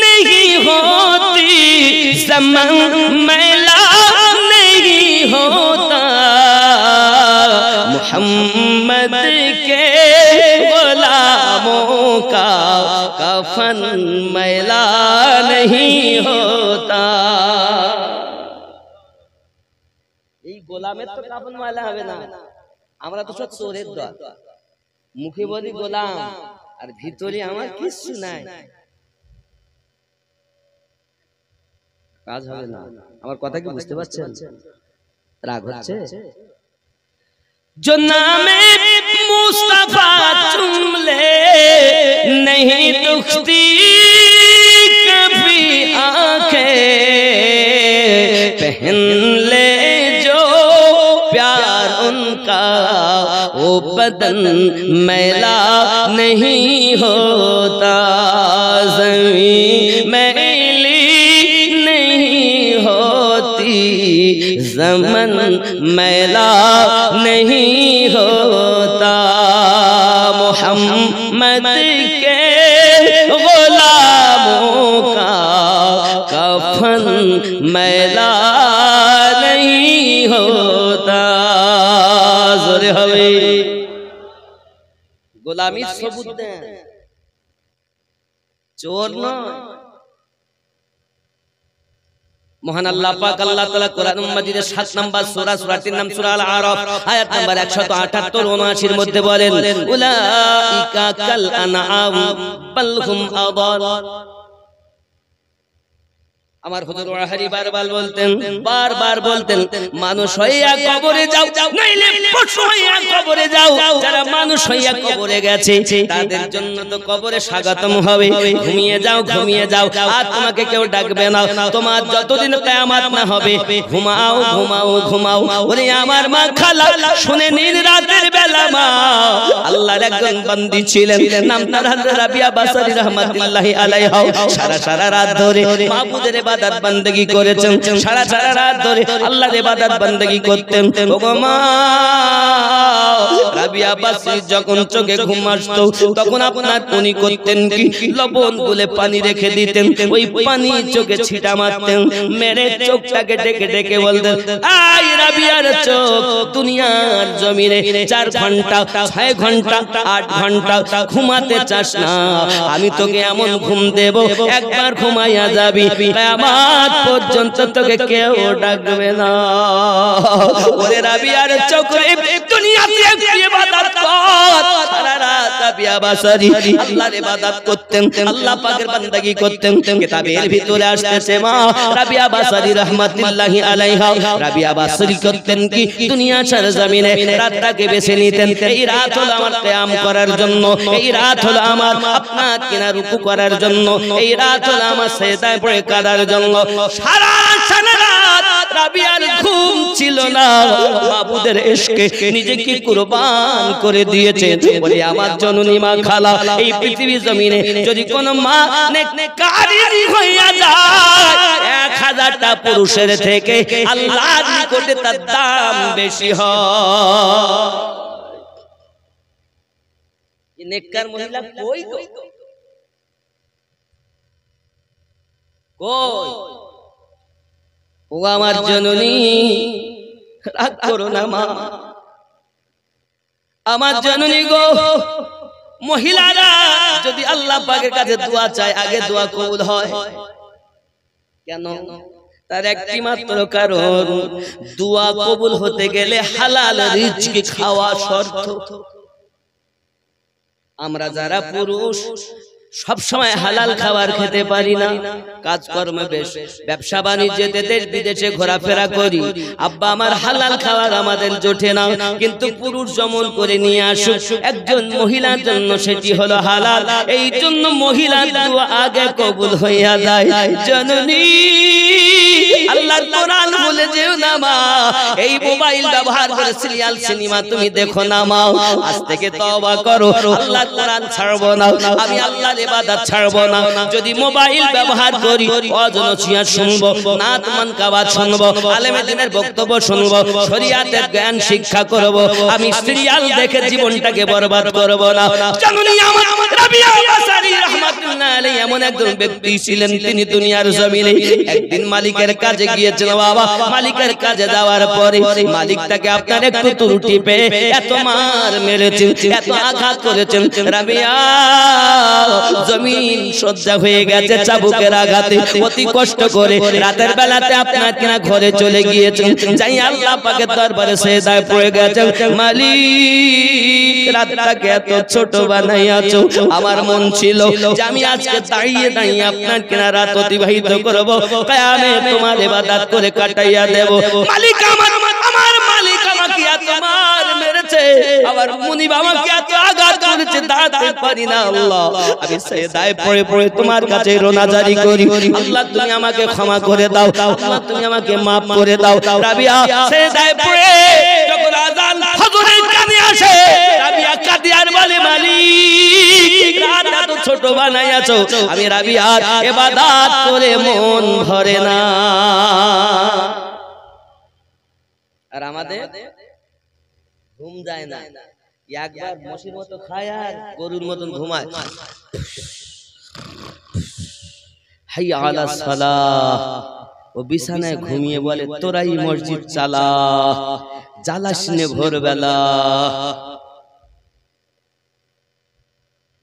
A: नहीं होती, ज़मन मैला नहीं होता, मोहम्मद के गुलामों का कफन मैला नहीं होता। গোলামের তো কাফন ময়লা হবে না, আমরা তো সব চোরের দল, মুখে বলি গোলাম আর ভিতরে আমার কিছু নাই, কাজ হবে না। আমার কথা কি বুঝতে পারছেন? রাগ হচ্ছে? जो नामे मुस्तफा चुम ले नहीं दुखती कभी आंखें, पहन ले जो प्यार उनका वो बदन मैला नहीं होता, ज़मीं मैली नहीं होती, ज़मन मैला नहीं होता, मोहम्मद के गुलामों का कफन मैला नहीं होता। जोरे हवे गुलामी सबूत दें, चोर नয়। মহান আল্লাহ পাক আল্লাহ তাআলা কোরআন মাজিদের 7 নম্বর সূরা, সূরাটির নাম সূরা আল আরাফ, আয়াত নাম্বার 178 79 এর মধ্যে বলেন, উলাইকা কাল আনআম বাল হুম আদাল। আমার হুজুর ওয়াহারি বারবার বলতেন মানুষ হইয়া কবরে যাও, নাইলে পশু হইয়া কবরে যাও। যারা মানুষ হইয়া কবরে গেছে তাদের জন্য তো কবরে স্বাগতম হবে। ঘুমিয়ে যাও, আর তোমাকে কেউ ডাকবে না। তোমার যতদিন কিয়ামত না হবে ঘুমাও। ওরে আমার মা খালা, শুনে নিন, রাতের বেলা মা আল্লাহর একজন বান্দি ছিলেন, নাম তার হযরত রাবিয়া বাসারী রাহমাতুল্লাহি আলাইহা। সারা রাত ধরে মাবুদের ইবাদত বندگی করেছেন, সারা রাত ধরে আল্লাহর ইবাদত বندگی করতেন। ওগো মা, রাবিয়া বাসরী যখন চোখে ঘুম আসতো তখন আপনার উনি করতেন কি, লবণ গুলে পানি রেখে দিতেন, ওই পানি চোখে ছিটা মারতেন, মেরে চোখটাকে ডেকে বলতেন, আই রাবিয়ার চোখ, দুনিয়ার জমিনে 4 ঘন্টা 6 ঘন্টা 8 ঘন্টা ঘুমাতে চাস না, আমি তোকে এমন ঘুম দেব একবার ঘুমাইয়া যাবি, কিয়ামত পর্যন্ত তোকে কেউ ডাকবে না। ওরে রাবিয়ার চোখ রে, দুনিয়াতে একটু ইবাদত কর। সারা রাত রাবিয়া বাসারী আল্লাহর ইবাদত করতেন, আল্লাহ পাকের বান্দাগি করতেন। কিতাবের ভিতরে আসছে মা রাবিয়া বাসারী রাহমাতুল্লাহি আলাইহা, রাবিয়া বাসারী করতেন কি, দুনিয়া সরজমিনে রাতটাকে বেছে নিতেন। এই রাত হলো আমার কিয়াম করার জন্য, এই রাত হলো আমার আপনার কিনা রুকু করার জন্য, এই রাত হলো আমার সেজদায় পড়ে কাঁদার জন্য। সারা রাত রাবিয়ার ঘুম ছিল না, মাবুদের ইশকে নিজেকে কুরবান করে দিয়েছে। বলে আমার জননী মা খালা, এই পৃথিবী জমিনে যদি কোন মা নেককারী হইয়া যায় 1000টা পুরুষের থেকে আল্লাহর নিকটে তার দাম বেশি হয়। এই নেককার মহিলা কই তো, কই? ও আমার জননী, রাগ করো না মা, আমার জননী গো। মহিলারা যদি আল্লাহ পাকের কাছে দোয়া চায়, আগে দোয়া কবুল হয় কেন? তার একটি মাত্র কারণ, দোয়া কবুল হতে গেলে হালাল রিজক খাওয়া শর্ত। আমরা যারা পুরুষ সব সময় হালাল খাবার খেতে পারি না, কাজকর্মে বেশ, ব্যবসা বাণিজ্যতে দেশ বিদেশে ঘোরাফেরা করি, আব্বা আমার হালাল খাবার আমাদের জোটে না। কিন্তু পুরুষ যেমন করে নিয়ে আসুক একজন মহিলার জন্য সেটি হলো হালাল, এই জন্য মহিলার দোয়া আগে কবুল হইয়া যায়। জননী আল্লাহর কোরআন বলে যেও না মা, এই মোবাইল ব্যবহার করে সিরিয়াল সিনেমা তুমি দেখো না মা, আজ থেকে তওবা করো, আল্লাহর কোরআন ছাড়বো না, আমি আল্লাহর ইবাদত ছাড়বো না। যদি মোবাইল ব্যবহার করি অজনসিয়াত শুনবো, নাত মানকাবাত শুনবো, আলেমে দ্বীনের বক্তব্য শুনবো, শরীয়তের জ্ঞান শিক্ষা করব, আমি সিরিয়াল দেখে জীবনটাকে বরবাদ করব না। জানুনি আমার রাবিয়া বাসারী রাহমাতুল্লাহ আলাইহি এমন একজন ব্যক্তি ছিলেন, তিনি দুনিয়ার জমিনে একদিন মালিকের কাজে গিয়েছিলেন। বাবা মালিকের কাজে যাওয়ার যাওয়ার পরে মালিক তাকে আপনার একটু ত্রুটি পেয়ে এত মার মেরেছেন, এত আঘাত করেছেন, রাবিয়া জমিন সজ্জা হয়ে গেছে চাবুকের আঘাতে। অতি কষ্ট করে রাতের বেলাতে আপনার কিনা ঘরে চলে গিয়েছেন, যাই আল্লাহ পাকের দরবারে সেজদায় পড়ে গেছেন, মালিক রাতটাকে এত ছোট বানাইয়াছো, আমার মন ছিল যে আমি আজকে দাঁড়িয়ে দাঁড়িয়ে আপনার কিনা রাত অতিবাহিত করব, কিয়ামে তোমার ইবাদত করে কাটাইয়া দেব। মালিক আমার মালিক আমাকে এত মার মেরেছে, আমার মুনিব আমাকে এত আঘাত করেছে, দাঁড়াতে পারি না আল্লাহ। আমি সেজদায় পড়ে পড়ে তোমার কাছে রোনাজারি করি, আল্লাহ তুমি আমাকে ক্ষমা করে দাও, আল্লাহ তুমি আমাকে মাফ করে দাও। রাবিয়া সেজদায় পড়ে যখন আযান ফজরের কানে আসে, রাবিয়া কাদিয়ার বলে, মালিক রাত এত ছোট বানাইয়াছো, আমি রাবিয়ার ইবাদত করে মন ভরে না। আর আমাদের ঘুম যায় না, একবার মশির মতো খায় আর গরুর মতন ঘুমায়। হাইয়া আলাস সালাহ, ও বিছানায় ঘুমিয়ে বলে তোরাই মসজিদ চালা, জ্বালাস নে ভোরবেলা।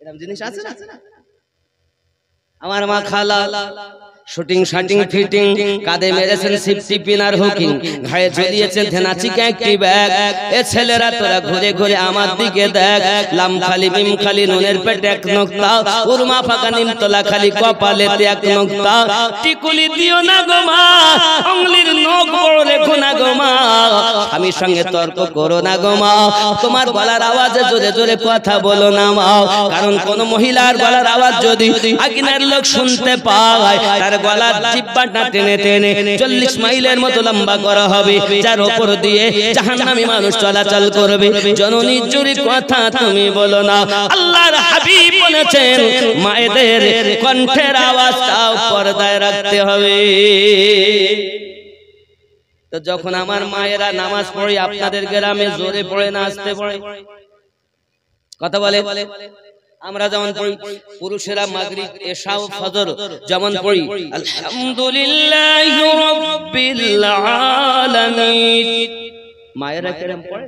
A: এরকম জিনিস আছে না? আমার মা খালা শুটিং শাটিং ফিটিং, কাঁধে মেরেছেন সিফটি পিনার হুকিং, ঘায়ে ঝুলিয়েছেন ধেনাচিকে একটি ব্যাগ। এ ছেলেরা তোরা ঘুরে ঘুরে আমার দিকে দেখ, লাম খালি মিম খালি নুনের পেটে এক নোক্তা, উরমা ফাঁকা নিমতলা খালি কপালেতে এক নোক্তা। টিকুলি দিও না গো মা, আঙ্গুলির নখ বড় রেখো না গো মা, স্বামীর সঙ্গে তর্ক করো না গো মা, তোমার গলার আওয়াজে জোরে জোরে কথা বলো না মা, কারণ কোন মহিলার গলার আওয়াজ যদি আকিনের লোক শুনতে পায়, তার গলার জিহ্বাটা টেনে টেনে 40 মাইলের মতো লম্বা করা হবে, যার উপর দিয়ে জাহান্নামী মানুষ চলাচল করবে। জননী চুরি কথা তুমি বলো না, আল্লাহর হাবিব বলেছেন মায়েদের কণ্ঠের আওয়াজটাও পর্দায় রাখতে হবে। তো যখন আমার মায়েরা নামাজ পড়ে আপনাদের গ্রামে জোরে পড়ে না আস্তে পড়ে? কথা বলে। আমরা যেমন পড়ি পুরুষেরা মাগরিব এশা ও ফজর যেমন পড়ি আলহামদুলিল্লাহি রাব্বিল আলামিন, মায়েরা কেমন পড়ে?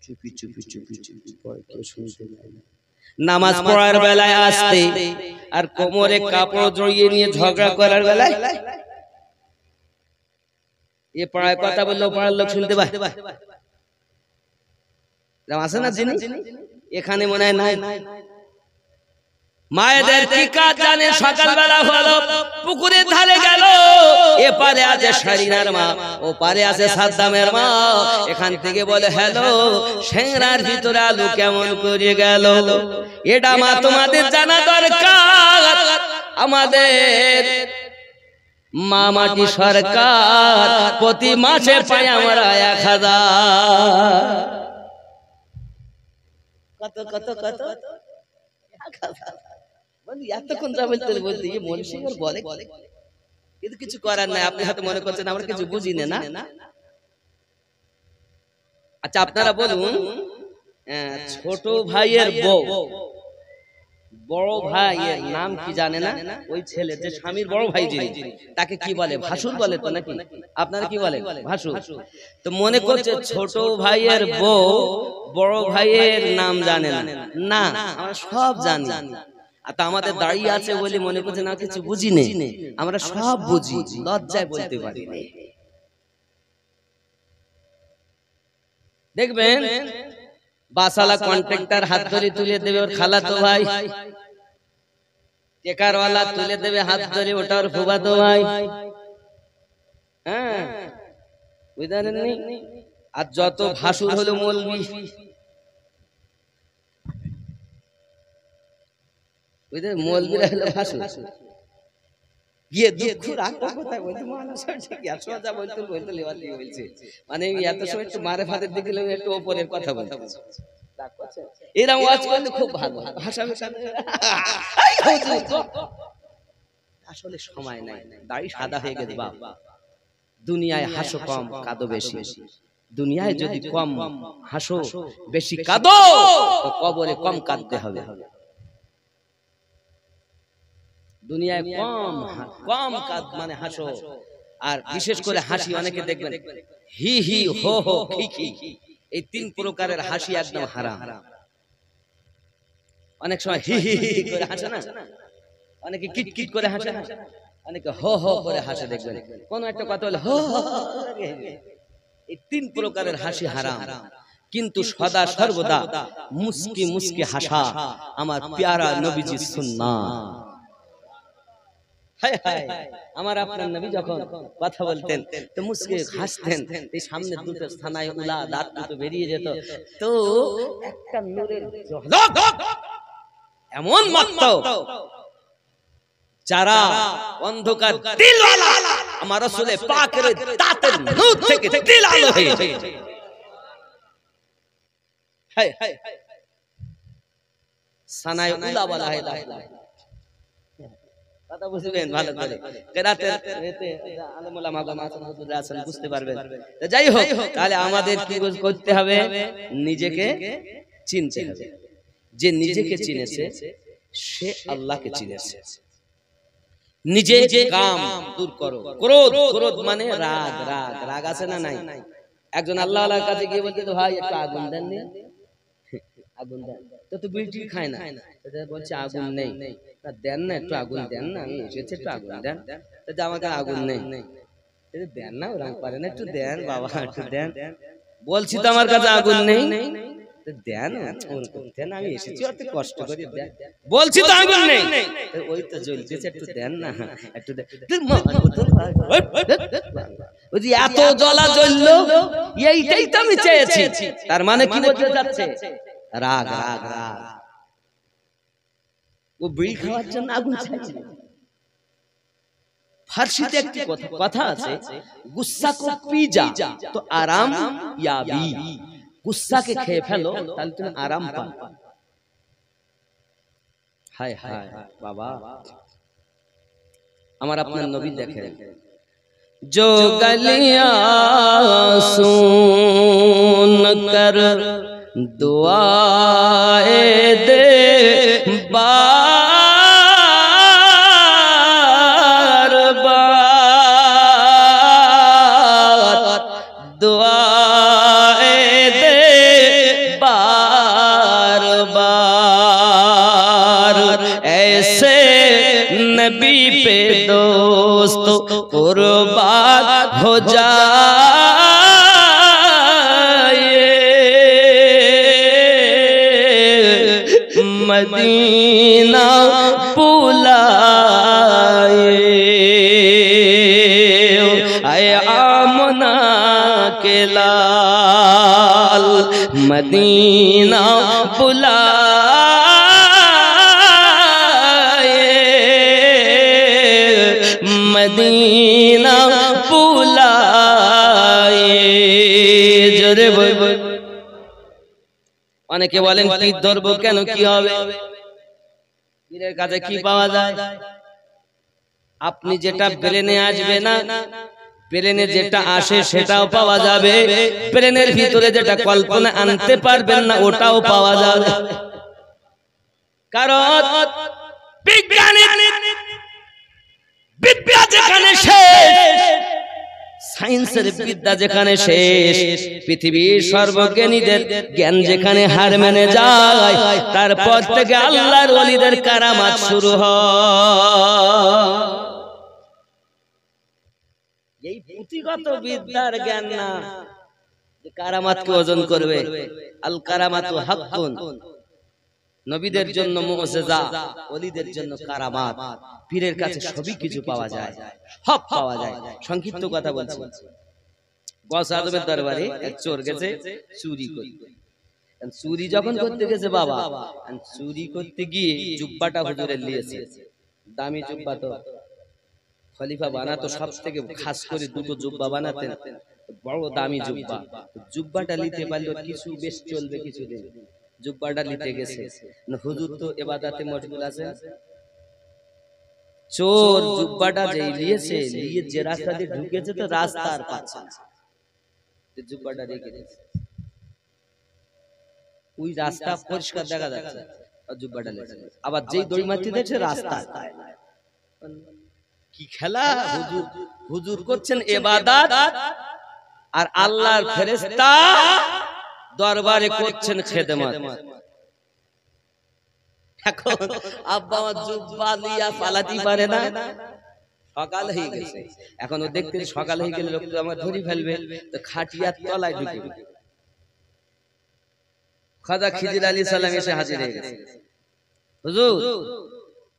A: চুপি চুপি চুপি চুপি পড়ে, কেউ শুনতে পায় না। নামাজ পড়ার বেলায় আস্তে, আর কোমরে কাপড় জড়িয়ে নিয়ে ঝগড়া করার বেলায় এ পড়ায় কথা বললেও পড়ার লোক শুনতে পায়। আছে না জিনিস? এখানে মনে হয় নাই। মায়েদের কি কাজ জানে? সকালবেলা হলো পুকুরের ধারে গেল, এপারে আছে শারিনার মা, ও পারে আছে সাদ্দামের মা, এখান থেকে বলে হ্যালো শেংরার ভিতরে আলু কেমন করে গেল। এটা মা তোমাদের জানা দরকার। আমাদের মা মাটি সরকার প্রতি মাসে পাই আমরা 1000। কত কত কত এতক্ষণ বলতে মনীষীগণ বলে, কিন্তু কিছু করার নাই। আপনি হয়তো মনে করছেন আমরা কিছু বুঝি না। আচ্ছা আপনারা বলুন, ছোট ভাইয়ের বউ বড় ভাইয়ের নাম কি জানে না? ওই ছেলে যে স্বামীর বড় ভাই যিনি, তাকে কি বলে? ভাসুর বলে তো নাকি? আপনারা কি বলে? ভাসুর। তো মনে করছে ছোট ভাইয়ের বউ বড় ভাইয়ের নাম জানে না। না, আমরা সব জানি। আর তা আমাদের দাঁড়িয়ে আছে বলে মনে করছে না কিছু বুঝি নেই। আমরা সব বুঝি, লজ্জায় বলতে পারি না। দেখবেন বাসালা কন্ট্রাক্টর হাত ধরে তুলে দেবে ওর খালাতো ভাই, টেকারওয়ালা তুলে দেবে হাত ধরে ওটা ওর ফুফাতো ভাই। হ্যাঁ বুঝলেন? আর যত ভাসুর হলো মৌলবি, বুঝলেন? মৌলবিরা হলো ভাসুর। গিয়ে দুঃখ রাখো কোথায় বলতে মানুষ যা বলতে বলতে লেওয়ালি বলছে, মানে এত সময় একটু মারে ফাদের দিকে একটু ওপরের কথা বলতে এরকম ওয়াজ করলে খুব ভালো। ভাষা আসলে সময় নাই, দাড়ি সাদা হয়ে গেছে বাবা। দুনিয়ায় হাসো কম কাঁদো বেশি, দুনিয়ায় যদি কম হাসো বেশি কাঁদো তো কবরে কম কাঁদতে হবে। দুনিয়ায় কম কম কাঁদ মানে হাসো, আর বিশেষ করে হাসি অনেকে দেখবেন হি হি হো হো খিখি, এই তিন প্রকারের হাসি একদম হারাম। অনেক সময় হি হি হি করে হাসে না, অনেকে কিট কিট করে হাসে না, অনেকে হো হো করে হাসে। দেখবেন কোন একটা কথা বলে হো হো, এই তিন প্রকারের হাসি হারাম। কিন্তু সদা সর্বদা মুস্কি মুস্কি হাসা আমার প্যারা নবীজির সুন্নাত। হায় হায়, আমার আপনার নবী যখন কথা বলতেন তো মুস্কি হাসতেন, এই সামনে দুটো ছানায় উলা দাঁত দুটো বেরিয়ে যেত, তো একটা নূরের ঝলক এমন মারতো, যারা অন্ধকার দিলওয়ালা আমার রাসূলে পাকের দাঁতের নূর থেকে দিল আলো হয়ে যায়। হায় হায়, সানায় উলা বলা হয় কথা বুঝবেন ভালো করে, কেরাতের এতে আলেম ওলামা গণ আছেন, বুঝতে পারবেন। যাই হোক, তাহলে আমাদের কি করতে হবে? নিজেকে চিনতে হবে। যে নিজেকে চিনেছে সে আল্লাহকে চিনেছে। নিজে কাম দূর করো, ক্রোধ, ক্রোধ মানে রাগ, রাগ, রাগ আছে না নাই? একজন আল্লাহ আল্লাহর কাছে গিয়ে বলতে, তো ভাই একটু আগুন দেন, আগুন দেন, তো বিড়ি খায় না, বলছে আগুন নেই, দেন না একটু আগুন দেন না, আমি এসেছি একটু আগুন দেন, আমাকে আগুন নেই, দেন না, ওরকম পারে না, একটু দেন বাবা, একটু দেন, বলছি তো আমার কাছে আগুন নেই, দেন দেন, আমি এসেছি অত কষ্ট করে, দেন, বলছি তো আগুন নেই, ওই তো জ্বলতেছে, একটু দেন না, একটু দেন। এত জ্বলা জ্বললো, এইটাই তো আমি চেয়েছি। তার মানে কি বলতে যাচ্ছে? রাগ, রাগ, রাগ। ও বিড়ি খাওয়ার জন্য আগুন চাইছে। ফার্সিতে একটি কথা আছে, গুস্সা কো পি যা তো আরাম ইয়াবি, গুস্সাকে খেয়ে ফেলো তাহলে তুমি আরাম পাবে। হায় হায় বাবা, আমার আপনার নবী দেখেন, जो गलियां सुन कर दुआए दे बार बार, दुआए दे बार बार, ऐसे नबी पे दोस्त कुर्बान हो जाए, मदीना बुलाए, आए आमना के लाल, मदीना बुलाए, मदीना बुलाए। জোরে বল। অনেকে বলেন পীর ধরবো কেন, কি হবে? পীরের কাছে কি পাওয়া যায়? আপনি যেটা ব্রেনে আসবে না, ব্রেনে যেটা আসে সেটাও পাওয়া যাবে, ব্রেনের ভিতরে যেটা কল্পনা আনতে পারবেন না ওটাও পাওয়া যাবে। কারণ বিজ্ঞানের বিদ্যা যেখানে শেষ, সায়েন্সের বিদ্যা যেখানে শেষ, পৃথিবীর সর্বজ্ঞানীদের জ্ঞান যেখানে হার মেনে যায়, তারপর থেকে আল্লাহর ওলিদের কারামাত শুরু হয়। এই পুঁথিগত বিদ্যার জ্ঞান না যে কারামাতকে ওজন করবে। আল কারামাতু হাক্কুন, নবীদের জন্য মুজিজা, ওলিদের জন্য কারামাত। পীরের কাছে সবই কিছু পাওয়া যায়, সব পাওয়া যায়। সংক্ষিপ্ত কথা বলছি, গস আজমের দরবারে এক চোর গেছে চুরি করতে। চুরি যখন করতে গেছে বাবা, চুরি করতে গিয়ে জুব্বাটা হুজুরের নিয়েছে, দামি জুব্বা, তো খলিফা বানাতো সব থেকে খাস করে দুটো জুব্বা বানাতেন, বড় দামি জুব্বা। জুব্বাটা নিতে পারলে কিছু বেশ চলবে কিছুদিন, জুব্বাটা নিতে গেছে। হুজুর তো ইবাদতে মশগুল আছেন, চোর জুব্বাটা যেই নিয়েছে, নিয়ে যে রাস্তা দিয়ে ঢুকেছে তো রাস্তা আর পাচ্ছে না, জুব্বাটা রেখে দিয়েছে। ওই রাস্তা পরিষ্কার দেখা যাচ্ছে, জুব্বাটা লেগেছে। আবার যেই দড়ি মারতে দেখছে রাস্তা কি খেলা, হুজুর হুজুর করছেন ইবাদত, আর আল্লাহর ফেরেশতা দরবারে করছেন খেদমত। এখন আব্বা আমার জুব্বা দিয়া পালাতে পারে না, সকাল হয়ে গেছে। এখন ও দেখতে সকাল হয়ে গেলে লোক তো আমার ধরে ফেলবে, তো খাটিয়ার তলায় ঢুকে খাজা খিজির আলাইহিস সালাম এসে হাজির হয়ে গেছে। হুজুর,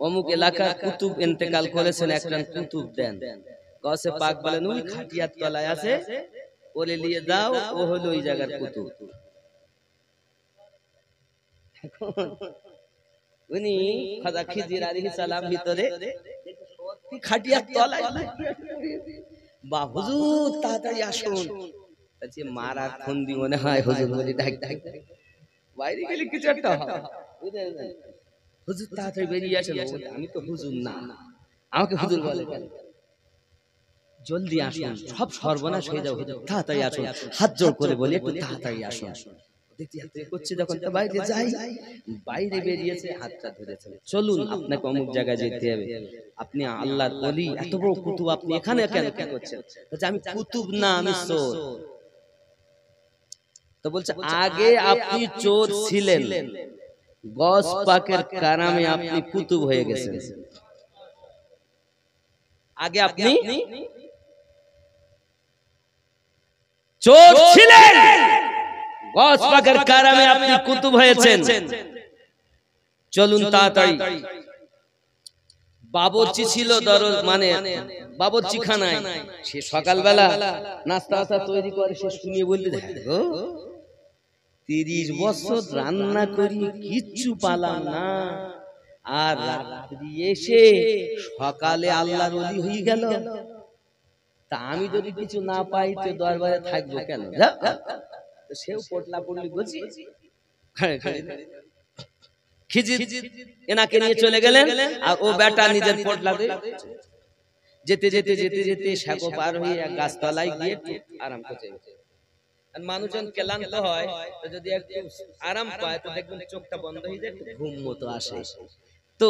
A: অমুক এলাকার কুতুব ইন্তেকাল করেছেন, একজন কুতুব দেন। গৌসে পাক বলেন ওই খাটিয়ার তলায় আছে, ওরে নিয়ে দাও, ও হলো ওই জায়গার কুতুব। উনি খাজা খিজির আলাইহিস সালাম ভিতরে খাটিয়ার তলায়, বা হুজুর তাড়াতাড়ি আসুন। বলছে মারার ফন্দি মনে হয়, হুজুর বলি ডাক ডাক, বাইরে গেলে কিছু একটা হবে। হুজুর তাড়াতাড়ি বেরিয়ে আসেন। আমি তো হুজুর না, আমাকে হুজুর বলে কেন? জলদি আসুন, সব সর্বনাশ হয়ে যাবে, হুজুর তাড়াতাড়ি আসুন। হাত জোড় করে বলি একটু তাড়াতাড়ি আসুন। করছে যখন তো বাইরে যাই, বাইরে বেরিয়েছে, হাতটা ধরেছে, চলুন আপনাকে অমুক জায়গায় যেতে হবে, আপনি আল্লাহর ওলি, এত বড় কুতুব, আপনি এখানে কেন কি করছেন? বলছে আমি কুতুব না, আমি চোর। তো বলছে আগে আপনি চোর ছিলেন, গস পাকের কারামে আপনি কুতুব হয়ে গেছেন। আগে আপনি চোর ছিলেন, গস পাকের কারামে আপনি কুতুব হয়েছেন। চলুন তাড়াতাড়ি। বাবুর্চি ছিল দরজ, মানে বাবুর্চি খানায়, সে সকালবেলা নাস্তা তৈরি করে, সে শুনিয়ে বলতে দেখো 30 বছর রান্না করি কিচ্ছু পালাম না, আর রাত্রি এসে সকালে আল্লাহর ওলি হয়ে গেল, তা আমি যদি কিছু না পাই তো দরবারে থাকবো কেন? সেও পটলা পড়লি বুঝি। খিজির এনাকে নিয়ে চলে গেলেন, আর ও বেটা নিজের পটলা যেতে যেতে যেতে যেতে সাগো পার হয়ে এক গাছতলায় গিয়ে আরাম করতে। আর মানুষজন ক্লান্ত হয়, তো যদি একটু আরাম পায় তো দেখবেন চোখটা বন্ধ হয়ে যায়, ঘুম মতো আসে। তো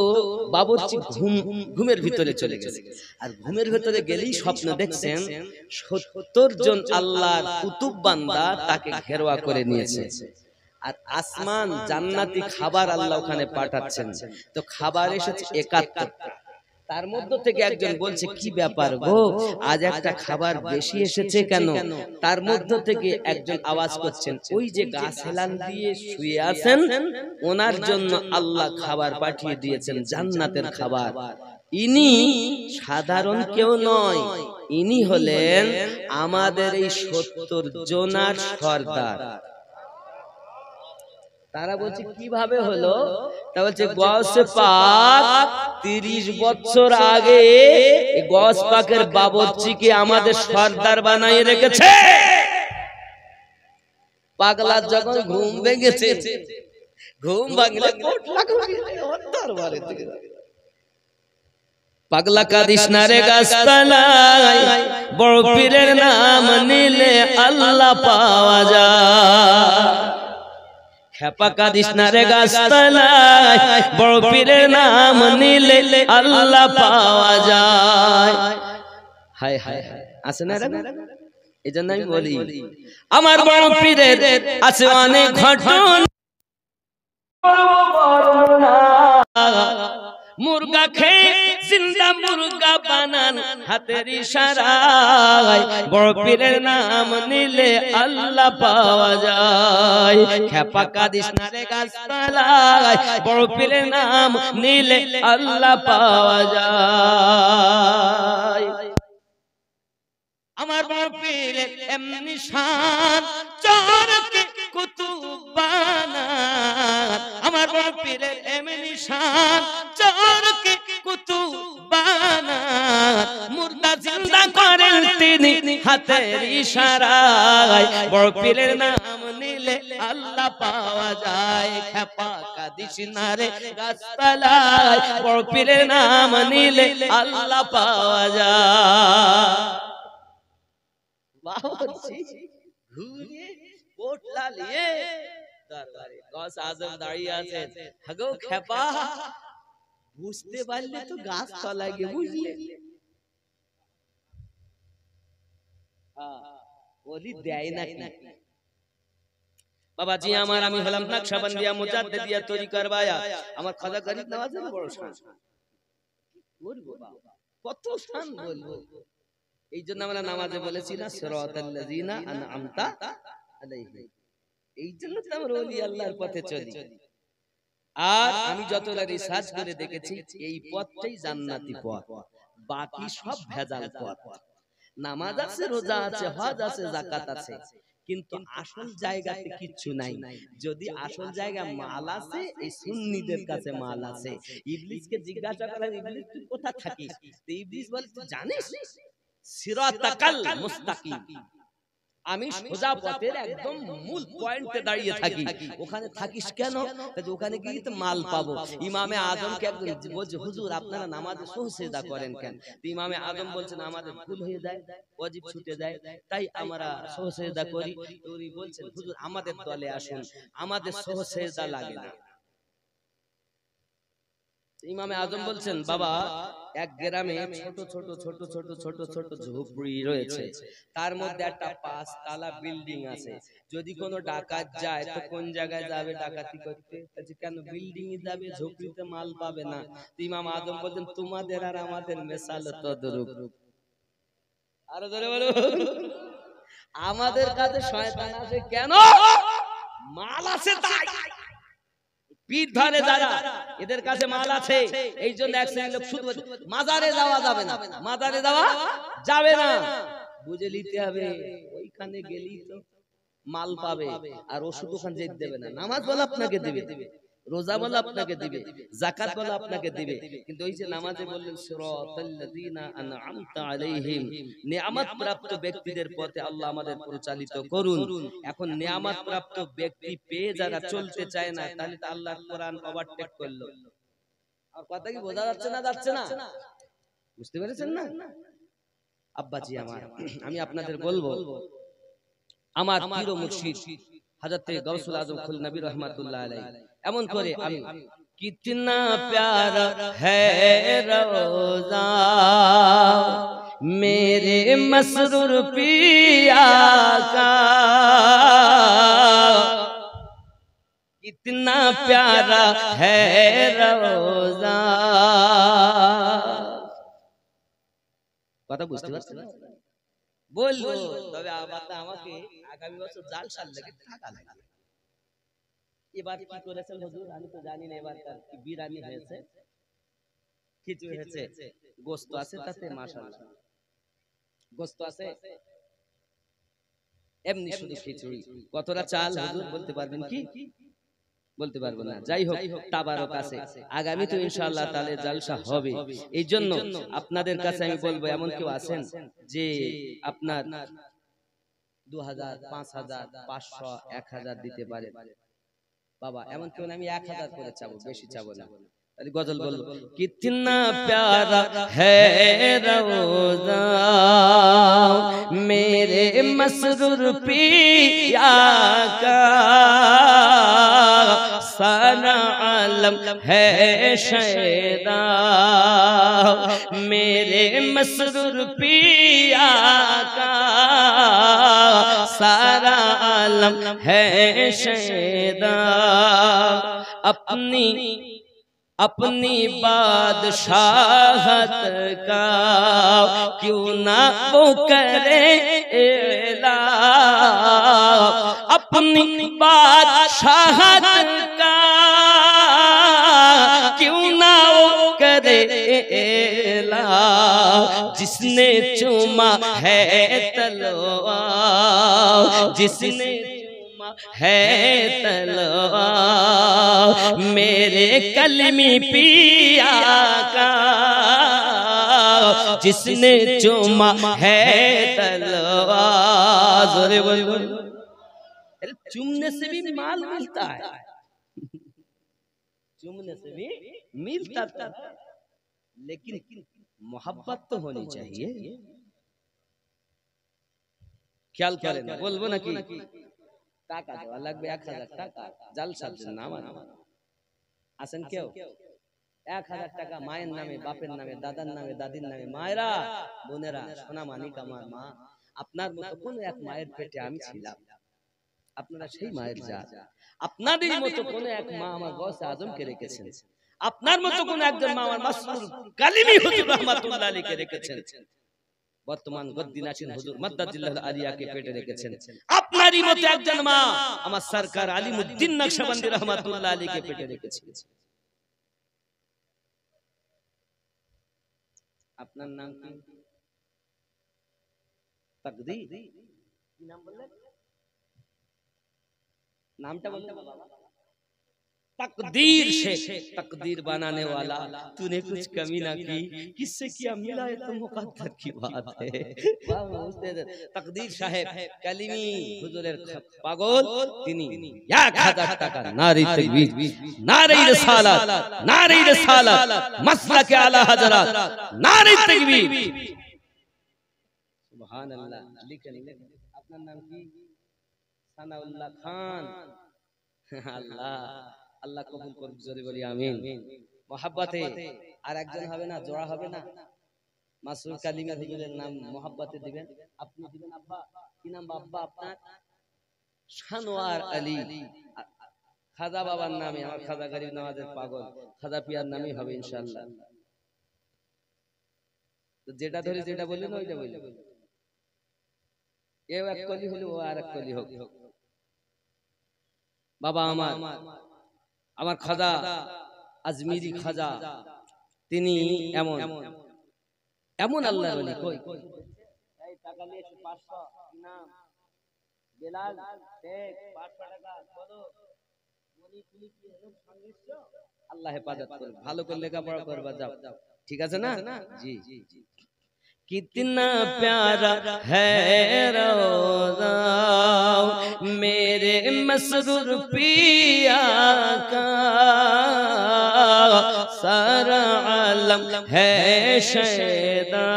A: বাবুর্চি ঘুমের ভিতরে চলে গেছে, আর ঘুমের ভিতরে গেলেই স্বপ্ন দেখছেন 70 জন আল্লাহর কুতুব বান্দা তাকে ঘেরোয়া করে নিয়েছে, আর আসমান জান্নাতি খাবার আল্লাহ ওখানে পাঠাচ্ছেন। তো খাবার এসেছে 71, তার মধ্য থেকে একজন বলছে কি ব্যাপার গো, আজ একটা খাবার বেশি এসেছে কেন? তার মধ্য থেকে একজন আওয়াজ করছেন, ওই যে গাছ হেলান দিয়ে শুয়ে আছেন, ওনার জন্য আল্লাহ খাবার পাঠিয়ে দিয়েছেন, জান্নাতের খাবার। ইনি সাধারণ কেউ নয়, ইনি হলেন আমাদের এই 70 জনার সর্দার। তারা বলছে কিভাবে হলো? তা বলছে গৌসে পাক 30 বছর আগে গৌস পাকের বাবুর্চিকে আমাদের সর্দার বানিয়ে রেখেছে। পাগলা যখন ঘুম ভেঙেছে, ঘুম ভাঙলে পাগলা কাঁদিস না রে গাছতলায়, বড় পীরের নাম নিলে আল্লাহ পাওয়া যায়। খেপা কাঁদিস না রে গাছতলায়, বড় পীরের নাম নিলে আল্লাহ পাওয়া যায়। হায় হায় হায়, আছে না রে? এই জন্য আমি বলি আমার বড় পীরের আছে অনেক ঘটনা। মুরগা খেয়ে জিন্দা মুরগা বানান হাতের ইশারায়, বড় পীরের নাম নিলে আল্লাহ পাওয়া যায়। খেপা কাঁদিস না রে গাছতলায়, বড় পীরের নাম নিলে আল্লাহ পাওয়া যায়। আমার বড় পীরের এমনি শান, চরকে কুতুব বানান। আমার বড় পীরের এমনি শান, চরকে কুতুব বানান। মুর্দা জিন্দা করেন তিনি হাতের ইশারায়, বড় পীরের নাম নিলে আল্লাহ পাওয়া যায়। খেপা কাঁদিস না রে গাছতলায়, বড় পীরের নাম নিলে আল্লাহ পাওয়া যায়। বাবুর্চি ঘুরে পোটলা নিয়ে দরবারে গস আজম দাঁড়িয়ে আছেন। হাগো খেপা, বুঝতে পারলে তো গাছ তলায় গিয়ে বুঝলে, ওলি দেয় না বাবাজি আমার, আমি হলাম নকশবন্দিয়া মুজাদ্দিদিয়া তরিকার বায়া। আমার খাজা গরিব নওয়াজের বড় শান বলবো বাবা, কত শান বলবো। এই জন্য আমরা নামাজে বলেছি না সিরাতাল্লাযিনা আনআমতা আলাইহিম, এই জন্য তো আমরা ওলি আল্লাহর পথে চলি। আর আমি যতটা রিসার্চ করে দেখেছি এই পথটাই জান্নাতি পথ, বাকি সব ভেজাল পথ। নামাজ আছে, রোজা আছে, হজ আছে, যাকাত আছে, কিন্তু আসল জায়গাতে কিচ্ছু নাই। যদি আসল জায়গা মাল আছে, এই সুন্নিদের কাছে মাল আছে। ইবলিসকে জিজ্ঞাসা করেন, ইবলিস তুই কোথা থাকিস? তো ইবলিস বলে, তুই জানিস সিরাতাকাল মুস্তাকিম, আমি সোজা পথের একদম মূল পয়েন্টে দাঁড়িয়ে থাকি। ওখানে থাকিস কেন? ওখানে গিয়ে তো মাল পাবো। ইমামে আজমকে একজন বলছে, হুজুর আপনারা নামাজে সুজদা করেন কেন? ইমামে আজম বলছেন, আমাদের ভুল হয়ে যায়, ওয়াজিব ছুটে যায়, তাই আমরা সুজদা করি। উনি বলছেন, হুজুর আমাদের দলে আসুন, আমাদের সুজদা লাগে না। ইমামে আজম বলছেন, বাবা এক গ্রামে ছোট ছোট ছোট ছোট ছোট ছোট ঝুপড়ি রয়েছে, তার মধ্যে একটা 5 তলা বিল্ডিং আছে। যদি কোনো ডাকাত যায় তো কোন জায়গায় যাবে ডাকাতি করতে? কেন বিল্ডিং এ যাবে, ঝুপড়িতে মাল পাবে না। ইমাম আজম বলছেন, তোমাদের আর আমাদের মেসাল তদ্রূপ। আরো ধরে বলো, আমাদের কাছে শয়তান আছে কেন? মাল আছে তাই। পীর ধরে যারা, এদের কাছে মাল আছে, এই জন্য এক শ্রেণীর লোক শুধু মাজারে যাওয়া যাবে না, মাজারে যাওয়া যাবে না, বুঝে নিতে হবে। ওইখানে গেলেই তো মাল পাবে, আর ওষুধ ওখানে যেতে দেবে না। নামাজ বলে আপনাকে দিবে, রোজা বলে আপনাকে দিবে, যাকাত বলে আপনাকে দিবে, কিন্তু ওই যে নামাজে বললেন সিরাতাল্লাযিনা আনআমতা আলাইহিম, নিয়ামত প্রাপ্ত ব্যক্তিদের পথে আল্লাহ আমাদের পরিচালিত করুন। এখন নিয়ামত প্রাপ্ত ব্যক্তি পেয়ে যারা চলতে চায় না, তাহলে তো আল্লাহর কোরআন ওভারটেক করলো। আর কথা কি বোঝা যাচ্ছে না? যাচ্ছে না? বুঝতে পেরেছেন না? আব্বাজি আমার, আমি আপনাদের বলবো, আমার পীর ও মুর্শিদ হযরত গাউসুল আজম খুল নবী রহমাতুল্লাহ আলাইহি এমন করে, আমি কিতনা প্যারা হ্যায় রোজা মেরে মসরুর পিয়া কা, কিতনা প্যারা হ্যায় রোজা। কথা বুঝতে পারছেন? বলবো, তবে আমাকে আগামী বছর জালসার লেগে টাকা লাগবে। এবার কি করেছেন হুজুর আমি তো জানি না। এবার তার কি বিরিয়ানি হয়েছে, খিচুড়ি হয়েছে, গোশত আছে, তাতে মাশাআল্লাহ গোশত আছে, এমনি শুধু খিচুড়ি। কতটা চাল হুজুর বলতে পারবেন কি? বলতে পারবো না। যাই হোক, তাবারক আছে, আগামী তো ইনশাআল্লাহ তাহলে জালসা হবে। এই জন্য আপনাদের কাছে আমি বলবো, এমন কেউ আছেন যে আপনার 2000, 5000, 500, 1000 দিতে পারে? বাবা এমন কেউ না, আমি 1000 করে চাবো, বেশি চাবো না। তাহলে গজল বলবো, কিতনা প্যারা হ্যায় রোজা মেরে মসরুর পিয়া কা, সারা আলম হ্যায় শৈदा मेरे मसरूर पिया का, सारा आलम है शैदा। अपनी अपनी बादशाहत का क्यों ना वो करे एला, अपनी बादशाहत का क्यों ना वो करे एला, जिसने चूमा है तलवार, जिसने चूमा है तलवार मेरे कलमी पिया का, जिसने चूमा है तलवार। जोरे बोल, चूमने से भी माल मिलता है, चूमने से भी मिलता था, लेकिन मोहब्बत तो होनी चाहिए। ख्याल करें, बोलबो नाकि টাকা দেওয়া লাগবে 1000 টাকা জালসার জন্য। আমার আছেন কেউ 1000 টাকা মায়ের নামে, বাপের নামে, দাদার নামে, দাদির নামে, মায়েরা বোনেরা সোনা মানিক আমার মা, আপনার মতো কোন এক মায়ের পেটে আমি ছিলাম, আপনারা সেই মায়ের জাত। আপনাদের মতো কোন এক মা আমার গৌসে আজমকে রেখেছেন, আপনার মতো কোন একজন মা আমার মাসরুর কালিমি হুজুর রাহমাতুল্লাহ আলাইহি রেখেছেন, বর্তমান গদ্দিনাসীন হুজুর মাদ্দাজিল্লাহ আলিয়াকে পেটে রেখেছেন। আপনারই মতো একজন মা আমার সরকার আলিমউদ্দিন নকশবন্দি রাহমাতুল্লাহ আলাইহি পেটে রেখেছেন। আপনার নাম কি? তাকদীর। কি নাম বললেন? नामটা বলতে বাবা। तकदीर से तकदीर बनाने वाला, तूने कुछ कमी ना की, किससे किया मिला है तो मुकद्दर की बात है। तकदीर साहेब कलिमी हुजूरेर पागल তিনি 1000 টাকা নারী তাকবীর, নারী রিসালাত, নারী রিসালাত, মাসলাকে আলা হযরত, নারী তাকবীর। সুবহানাল্লাহ। লিখেন আপনার নাম কি? সানাউল্লাহ খান। আল্লাহ আল্লাহ কবুল করুন, জোরে বলি আমিন। মোহাব্বতে আর একজন হবে না, জোড়া হবে না? মাসরুর কালিমা হুজুরের নাম মোহাব্বতে দিবেন, আপনি দিবেন। আব্বা কি নাম আব্বা আপনার? সানোয়ার আলী। খাজা বাবার নামে, আমার খাজা গরিব নওয়াজের পাগল খাজা পিয়ার নামই হবে ইনশাআল্লাহ। তো যেটা ধরে যেটা বললেন ওইটা বললেন, এও এক কলি হলো ও আর এক কলি হোক। বাবা আমার খাজা আজমিরি খাজা, তিনি এমন এমন আল্লাহর ওলি। কই এই টাকা নিয়ে 500 নাম বেলাল শেখ 500 টাকা বলো, মনি কুলি কি হলো সংগীত? আল্লাহ হেফাজত করুন, ভালো করে লেখাপড়া করবা যাও, ঠিক আছে না? জি জি জি। कितना प्यारा है रोज़ा मेरे मसरूर पिया का, सारा आलम है शैदा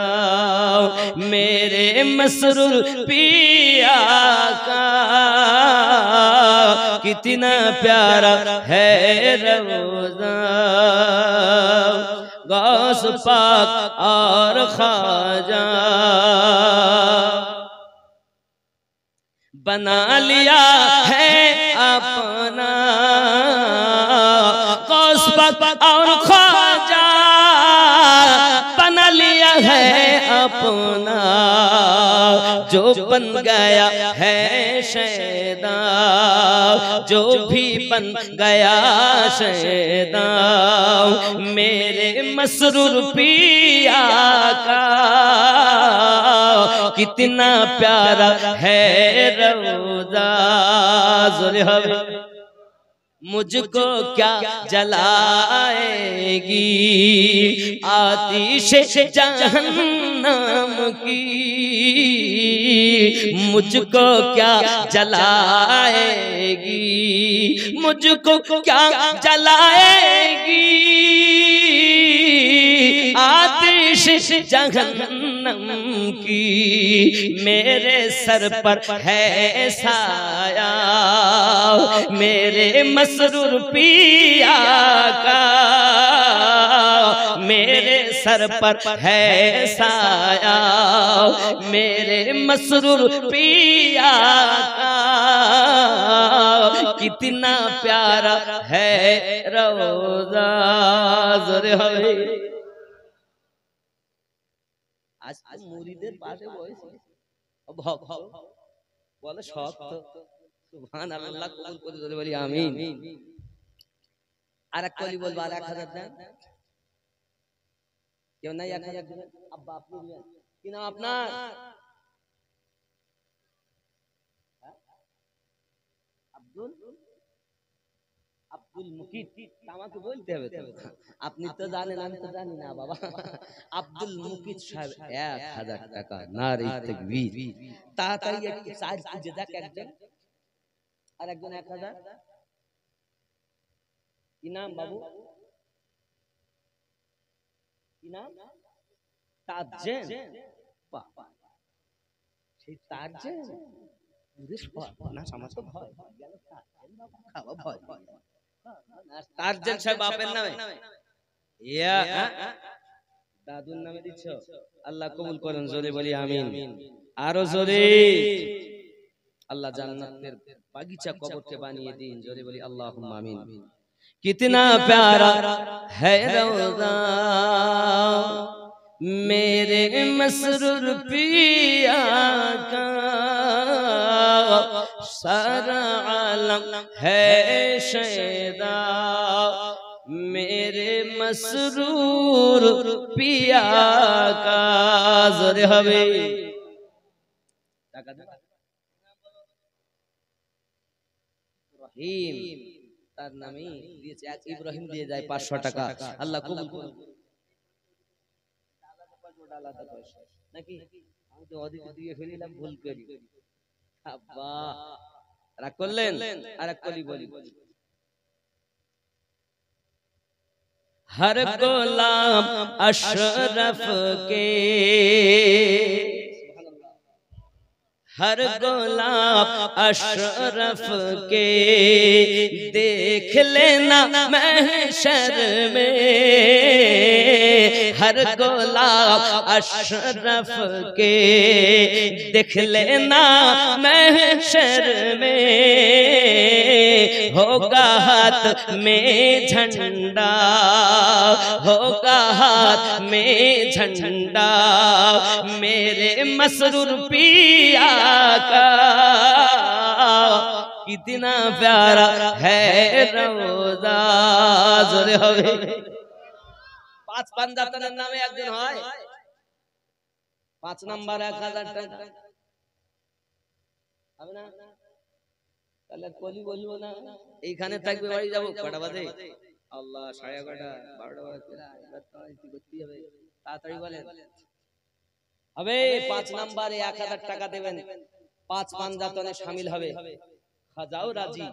A: मेरे मसरूर पिया का, कितना प्यारा है रोज़ा गौस पाक और ख्वाजा, बना लिया है अपना गौस पाक और ख्वाजा, बना लिया है अपना जो बन गया है शैदा, जो भी बन गया शैदा मेरे मसरूर पिया का, कितना प्यारा है रोज़ा। ज़ोरे हवे मुझको क्या जलाएगी आतिश जहन्नम की, मुझको क्या जलाएगी, मुझको क्या जलाएगी आतिश जहन्नम की, मेरे सर पर है साया मेरे मसरूर पिया का, मेरे सर पर है साया मेरे मसरूर पिया का, कितना प्यारा है रोज़ा। ज़ोरे हवे आज मुरीদের পাশে বসে ভক্ত বলে শক্ত, সুবহানাল্লাহ কবুল করে জোরে বলি আমিন। আর এক কলি বলবো, আর 1000 দেন কেউ নাই? 1000 দিবেন আব্বা, আপনি দিবেন। কি নাম আপনার? আব্দুল আব্দুল মুকিত। আমাকে বলতে হবে তো, আপনি তো জানেন আমি তো জানি না বাবা। আব্দুল মুকিত সাহেব 1000 টাকা নারী তাকবীর। তাড়াতাড়ি একটু চার খুঁজে দেখ একজন, আর একজন 1000। কি নাম বাবু? কি নাম? তাজেন। বাবা সেই তাজেন না সমাজ তো ভয় গেল, খাওয়া ভয়। তাজেন সাহেব বাপের নামে ইয়া দাদুর নামে দিচ্ছ, আল্লাহ কবুল করেন, জোরে বলি আমিন। আরো জোরে, আল্লাহ জান্নাতের বাগিচা কবরকে বানিয়ে দিন, জোরে বলি আল্লাহুম্মা আমিন। कितना प्यारा है रोज़ा मेरे मसरूर पिया का, सारा आलम है शैदा मेरे मसरूर पिया का। जोरे हवे রহিম, তার নামে দিয়েছে, এক ইব্রাহিম দিয়ে যায় 500 টাকা, আল্লাহ কবুল করুন। আলাদা পয়সা নাকি আমি তো অধিক দিয়ে ফেলিলাম, ভুল করি। আব্বা রাগ করলেন, আর এক কলি বলি, हर गुलाम अशरफ के, हर गुलाम अशरफ के देख लेना महशर में, हर गुलाम अशरफ के देख लेना महशर में, होगा हाथ में झंडा, होगा हाथ में झंडा मेरे मसरूर पिया का, कितना प्यारा है रोज़ा। जोरे হবে, 5 পাঞ্জাতনের নামে একজন হয়, 5 নাম্বার 1000 টাকা হবে না, তাহলে কলি বলবো না, এইখানে থাকবে, বাড়ি যাবো কটা বাজে, আল্লাহ 11:30 12টা বাজে, কি করতে হবে, তাড়াতাড়ি বলেন। হবে 5 নম্বরে 1000 টাকা দেবেন, 5 পাঞ্জাতনে শামিল হবে, খাজাও রাজি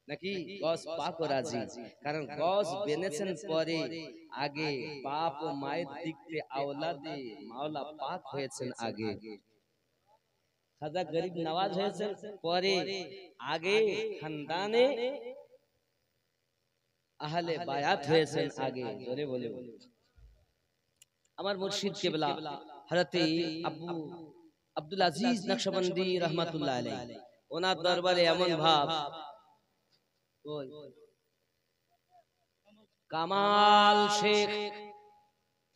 A: নাকি গস পাকও রাজি, কারণ গস বেনেছেন পরে, আগে বাপ ও মায়ের দিক থেকে আওলাদে মাওলা পাক হয়েছেন আগে, খাজা গরিব নওয়াজ হয়েছেন পরে, আগে খানদানে আহলে বায়াত হয়েছেন আগে। জোরে বলে আমার মুর্শিদ কেবলা হযরতে আবু আব্দুল আজিজ নকশবন্দি রহমাতুল্লাহ আলাইহি, ওনার দরবারে এমন ভাব, কামাল শেখ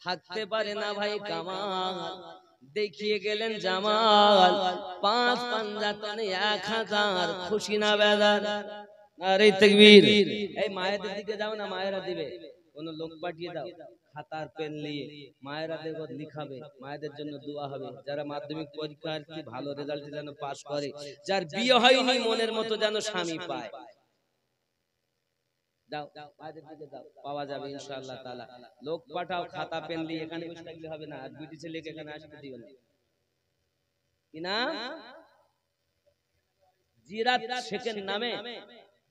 A: থাকতে পারে না ভাই, কামাল দেখিয়ে গেলেন জামাল, 5 পাঞ্জাতনে 1000, খুশি না বেজার, আরে তাকবীর। এই মায়েদের দিকে যাও না, মায়েরা দিবে, কোন লোক পাঠিয়ে দাও, খাতার পেন নিয়ে মায়েরা দেখো লিখাবে, মায়েদের জন্য দোয়া হবে, যারা মাধ্যমিক পরীক্ষার্থী ভালো রেজাল্ট যেন পাস করে, যার বিয়ে হয়নি মনের মতো যেন স্বামী পায়, দাও মায়েদের দিকে দাও, পাওয়া যাবে ইনশাআল্লাহ তাআলা। লোক পাঠাও, খাতা পেন নিয়ে, এখানে বসে থাকলে হবে না, আর বিটি ছেলেকে এখানে আসতে দিও না, কি না জিরাত শেখের নামে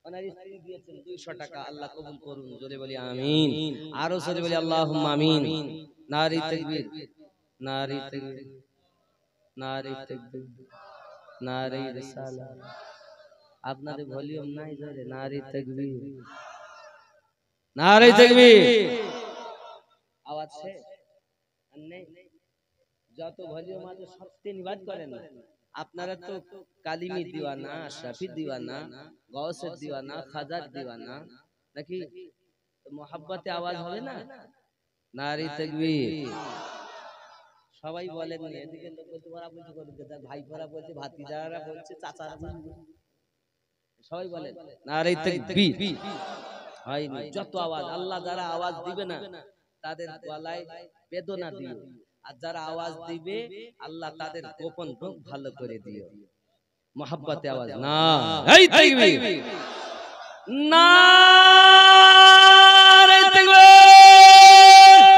A: ওনার স্ত্রী দিয়েছেন 200 টাকা, আল্লাহ কবুল করুন, জোরে বলি আমিন। আরো জোরে বলি আল্লাহুম্মা আমিন। নারী তাকবীর, নারী তাকবীর, নারী তাকবীর, নারী রিসালাত। আপনাদের ভলিউম নাই জোরে, নারী তাকবীর, নারী তাকবীর, আওয়াজ আছে নেই, যত ভলিউম আছে সবতে নিবাদ করেন না। আপনারা তো কালিমি দিওয়ানা, আশরাফি দিওয়ানা, গৌসের দিওয়ানা, খাজার দিওয়ানা নাকি, মোহাব্বতে আওয়াজ হবে না, নারী তাকবীর। সবাই বলেন, এদিকে লোক বলছে ওরা বলছে করতে, তার ভাই পরা বলছে, ভাতিজারা বলছে, চাচারা বলছে, সবাই বলেন নারী তাকবীর। হয়নি, যত আওয়াজ, আল্লাহ যারা আওয়াজ দিবে না তাদের গলায় বেদনা দিও, আর যারা আওয়াজ দিবে আল্লাহ তাদের গোপন রোগ ভালো করে দিও, মোহাব্বতে আওয়াজ না, এই তাকবীর, নারে তাকবীর,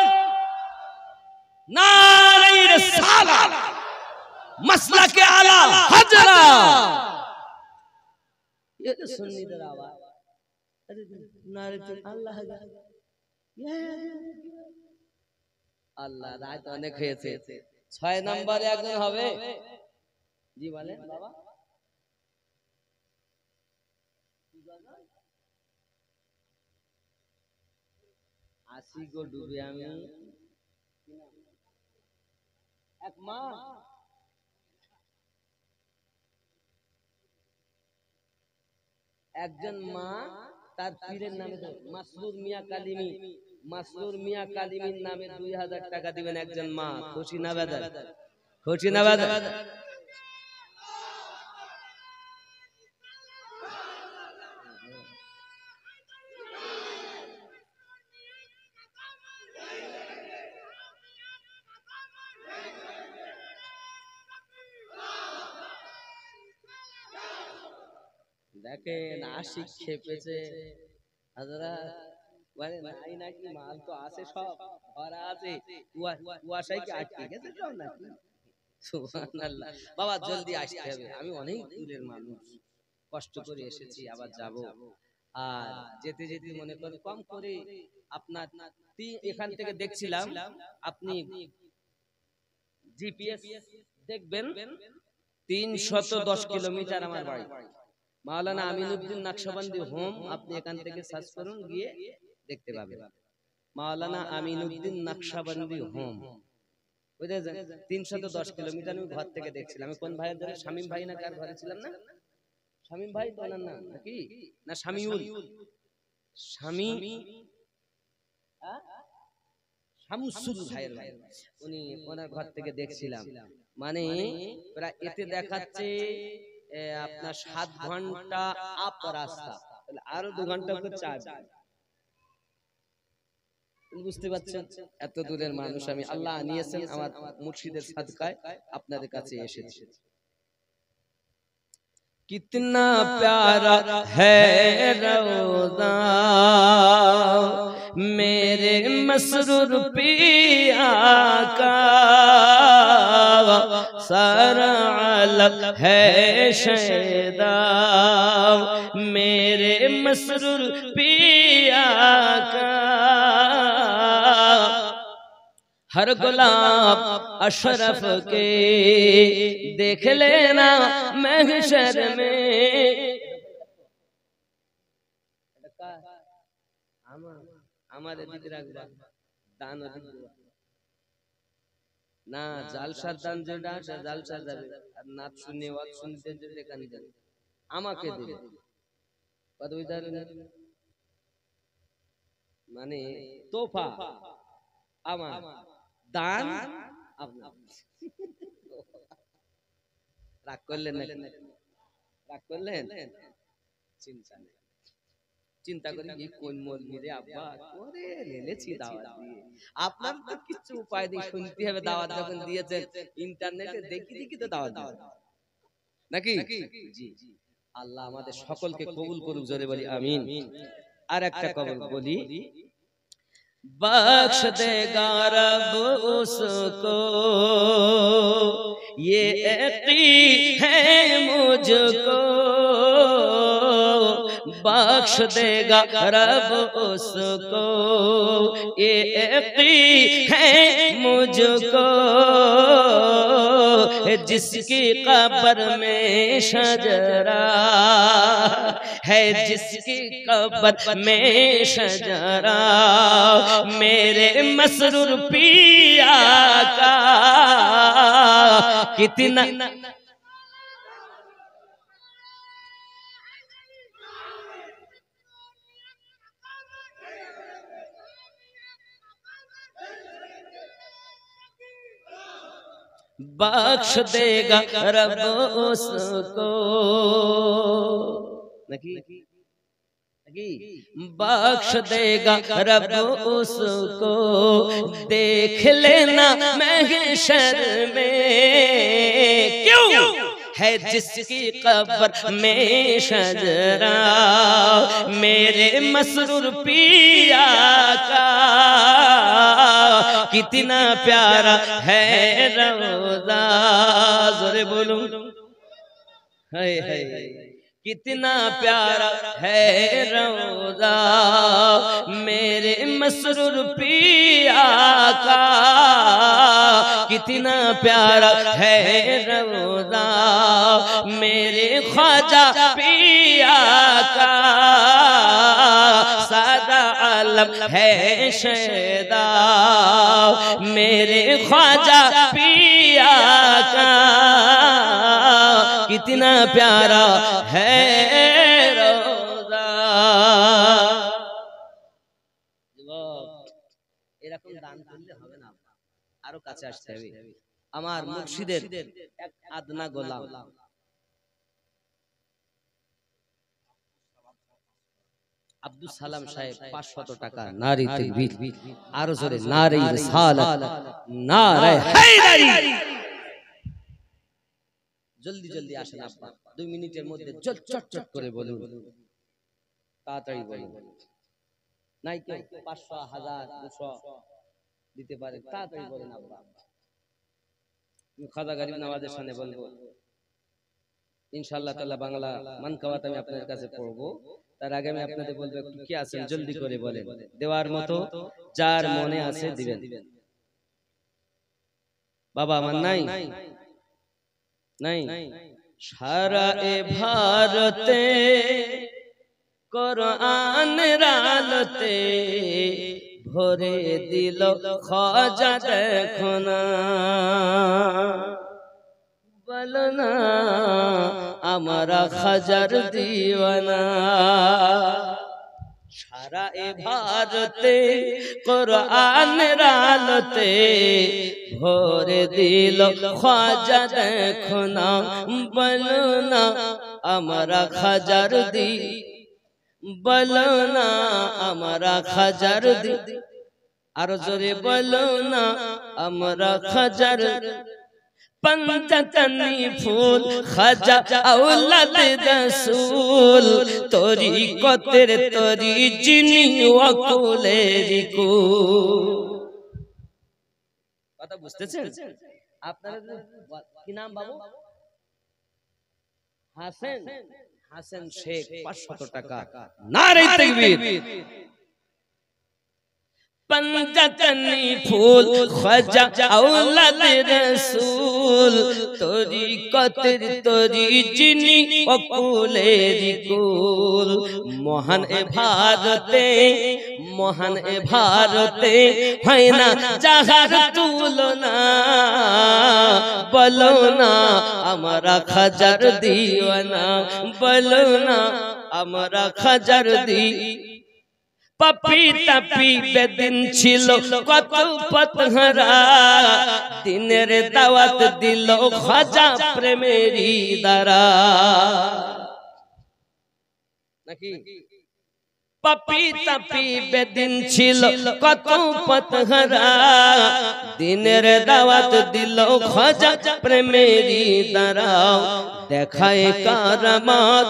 A: নারে রিসালাত, মাসলাকে আলা হাজরা, ये तो सुन्नीদের আওয়াজ, নারে আল্লাহ আল্লাহ, রাত অনেক হয়েছে, 6 নম্বরে একজন হবে, জি বলেন বাবা, 80 গো ডুবে আমি এক মা একজন মা তার পীরের নামে মাসরুর মিয়া কালিমি, মাসরুর মিয়া কালিমির নামে 2000 টাকা দিবেন একজন মা। খুশি না বেদার? খুশি না বেদার? দেখেন আশিক খেপেছে হাজারা, মানে নাই নাকি মাল তো আছে, সব ভরা আছে, কুয়াশায় কি আটকে গেছে সব নাকি? সুবহানাল্লাহ। বাবা জলদি আসতে হবে, আমি অনেক দূরের মানুষ, কষ্ট করে এসেছি, আবার যাব। আর যেতে যেতে মনে করেন কম করে আপনার এখান থেকে দেখছিলাম, আপনি জিপিএস দেখবেন 310 কিলোমিটার আমার বাড়ি। মাওলানা আমিনুদ্দিন নকশবন্দি হোম, আপনি এখান থেকে সার্চ করুন, গিয়ে দেখতে পাবেন মাওলানা আমিনুদ্দিন নকশবন্দি হোম। বুঝেছেন? 310 কিলোমিটার আমি ঘর থেকে দেখছিলাম। আমি কোন ভাইয়ের ধরে, শামীম ভাই না কার ঘরে ছিলাম না? শামীম ভাই তো না নাকি, না শামিউল, শামসুল ভাইয়ের ভাই, উনি ওনার ঘর থেকে দেখছিলাম। মানে প্রায় এতে দেখাচ্ছে আপনার 7 ঘন্টা আপ রাস্তা, আরো 2 ঘন্টা করে চার্জ। বুঝতে পারছেন? এত দূরের মানুষ আমি, আল্লাহ নিয়েছেন আমার মুর্শিদের সাদকায় আপনাদের কাছে এসেছি। कितना प्यारा है रोज़ा मेरे मसरूर पिया का, सारा आलम है शैदा मेरे मसरूर पिया का। हर गुलाब अशरफ के देख लेना महशर में। हमारे दिख रहा दान ना জালসার দান যেটা জালসা যাবে, আর নাচ শুনে ওয়াজ শুনতে যেতে কানে যাবে, আমাকে দিবে কত বিদার, মানে তোফা আমার, দান আপনার। রাগ করলেন না? রাগ করলেন? চিন্তা নেই, চিন্তা করি কি কোন মসজিদে আব্বা করে নেলেছি দাওয়াত দিয়ে, আপনার তো কিছু উপায় নেই, শুনতে হবে। দাওয়াত যখন দিয়েছেন ইন্টারনেটে দেখি দেখি তো দাওয়াত দিবেন নাকি? জি, আল্লাহ আমাদের সকলকে কবুল করুক, জোরে বলি আমিন। আর একটা কবুল বলি, बख्श देगा रब उसको ये यकीन है मुझको, बख्श देगा रब उसको ये यकीन है मुझको, जिसकी कब्र में शजरा है, जिसकी कब्र में शजरा मेरे मसरूर पिया का। कितना बख्श देगा रब उसको, बख्श देगा रब उसको, देख लेना महशर में। क्यों है जिसकी कब्र में शजरा मेरे मसरूर पिया का। कितना प्यारा है रोज़ा, जोरे बोलूं हाय हाय, कितना प्यारा है रोज़ा मेरे मसरूर पिया का। कितना प्यारा है रोज़ा मेरे ख्वाजा पिया का। सादा आलम है शैदा मेरे ख्वाजा पिया का कितना प्यारा है रोजा। এরকম দান করলে হবে না, আরো কাছে আসতে হবে। আমার মুর্শিদের এক আদনা গোলাম আব্দুল সালাম সাহেব 500 টাকা। নারী তাকবীর, আরো জোরে নারী রিসালাত, নারে হায়দারি। জলদি জলদি আসেন আপা, 2 মিনিটের মধ্যে চট করে বলুন, তাড়াতাড়ি বলুন। নাই কেউ 500 1000 200 দিতে পারে, তাড়াতাড়ি বলেন আপা। খাজা গরিব নওয়াজের সামনে বলবো ইনশাআল্লাহ তাআলা বাংলা মানকাওয়াত আমি আপনাদের কাছে পড়বো। তার আগে আমি আপনাদের বলবো একটু কি আছেন জলদি করে বলেন, দেওয়ার মতো যার মনে আছে দিবেন। বাবা আমার নাই নাই সারা এ ভারতে কোরআন রালতে ভরে দিল খাজা দেখো না, বলো না আমরা খাজার দিওয়ানা। সারা এ ভারতে কোরআন রালতে ভরে দিল খাজা দেখো না, বলো না আমরা খাজার দি, বলো না আমরা খাজার দি, আরো জোরে বলো না আমরা খাজার। पंचतनी फूल खाजा औलाद रसूल तोरी कतेर तोरी जिनी वकुले रिकु। কথা বুঝতেছেন আপনারা? কি নাম বাবু? হাসেন, হাসেন শেখ 500 টাকা। নারে তাকবীর। पंचतनी फूल ख्वाजा औलाद रसूल तोरी कतर तोरी जिनी वकुले रिकुल। महान ए भारते महान ए भारते है ना जाहार तुलना, বলো না আমরা খাজার দিওয়ানা, বলো না আমরা খাজার দি। পাপি তাপি বেদিন ছিল কত পথহারা, দিনের দাওয়াত দিল খাজা প্রেমেরি দ্বারা। নাকি পাপি তাপি বেদিন ছিল কত পথহারা, দিনের দাওয়াত দিল খাজা প্রেমেরি দ্বারা। দেখায় কারামাত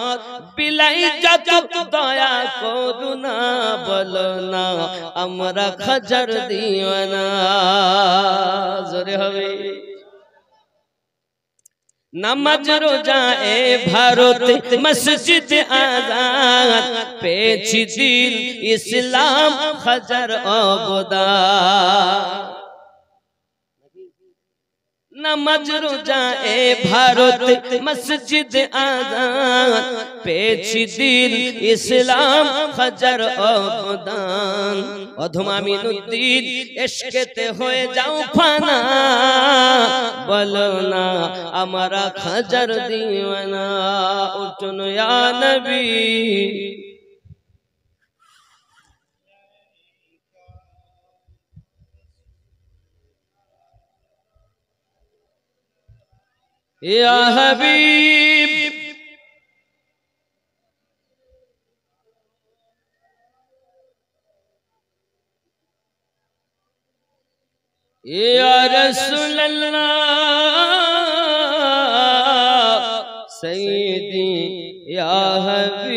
A: বিলাই যত দয়া করুণা, বলো না আমরা খাজার দিওয়ানা। জোরে হবে। নামাজ রোজা এ ভারত মসজিদ আজাদ পেয়েছি দিন ইসলাম খাজার অবদান। নামাজ রোজা এ ভারত মসজিদ আজাদ পেয়েছি দিন ইসলাম খাজার অবদান। অধম আমিনুদ্দিন ইশকেতে হয়ে যাও ফানা, বলো না আমরা খাজার দিওয়ানা। উঠুন ইয়া নবী या हबीब या रसूल अल्लाह सैयदी या हबीब।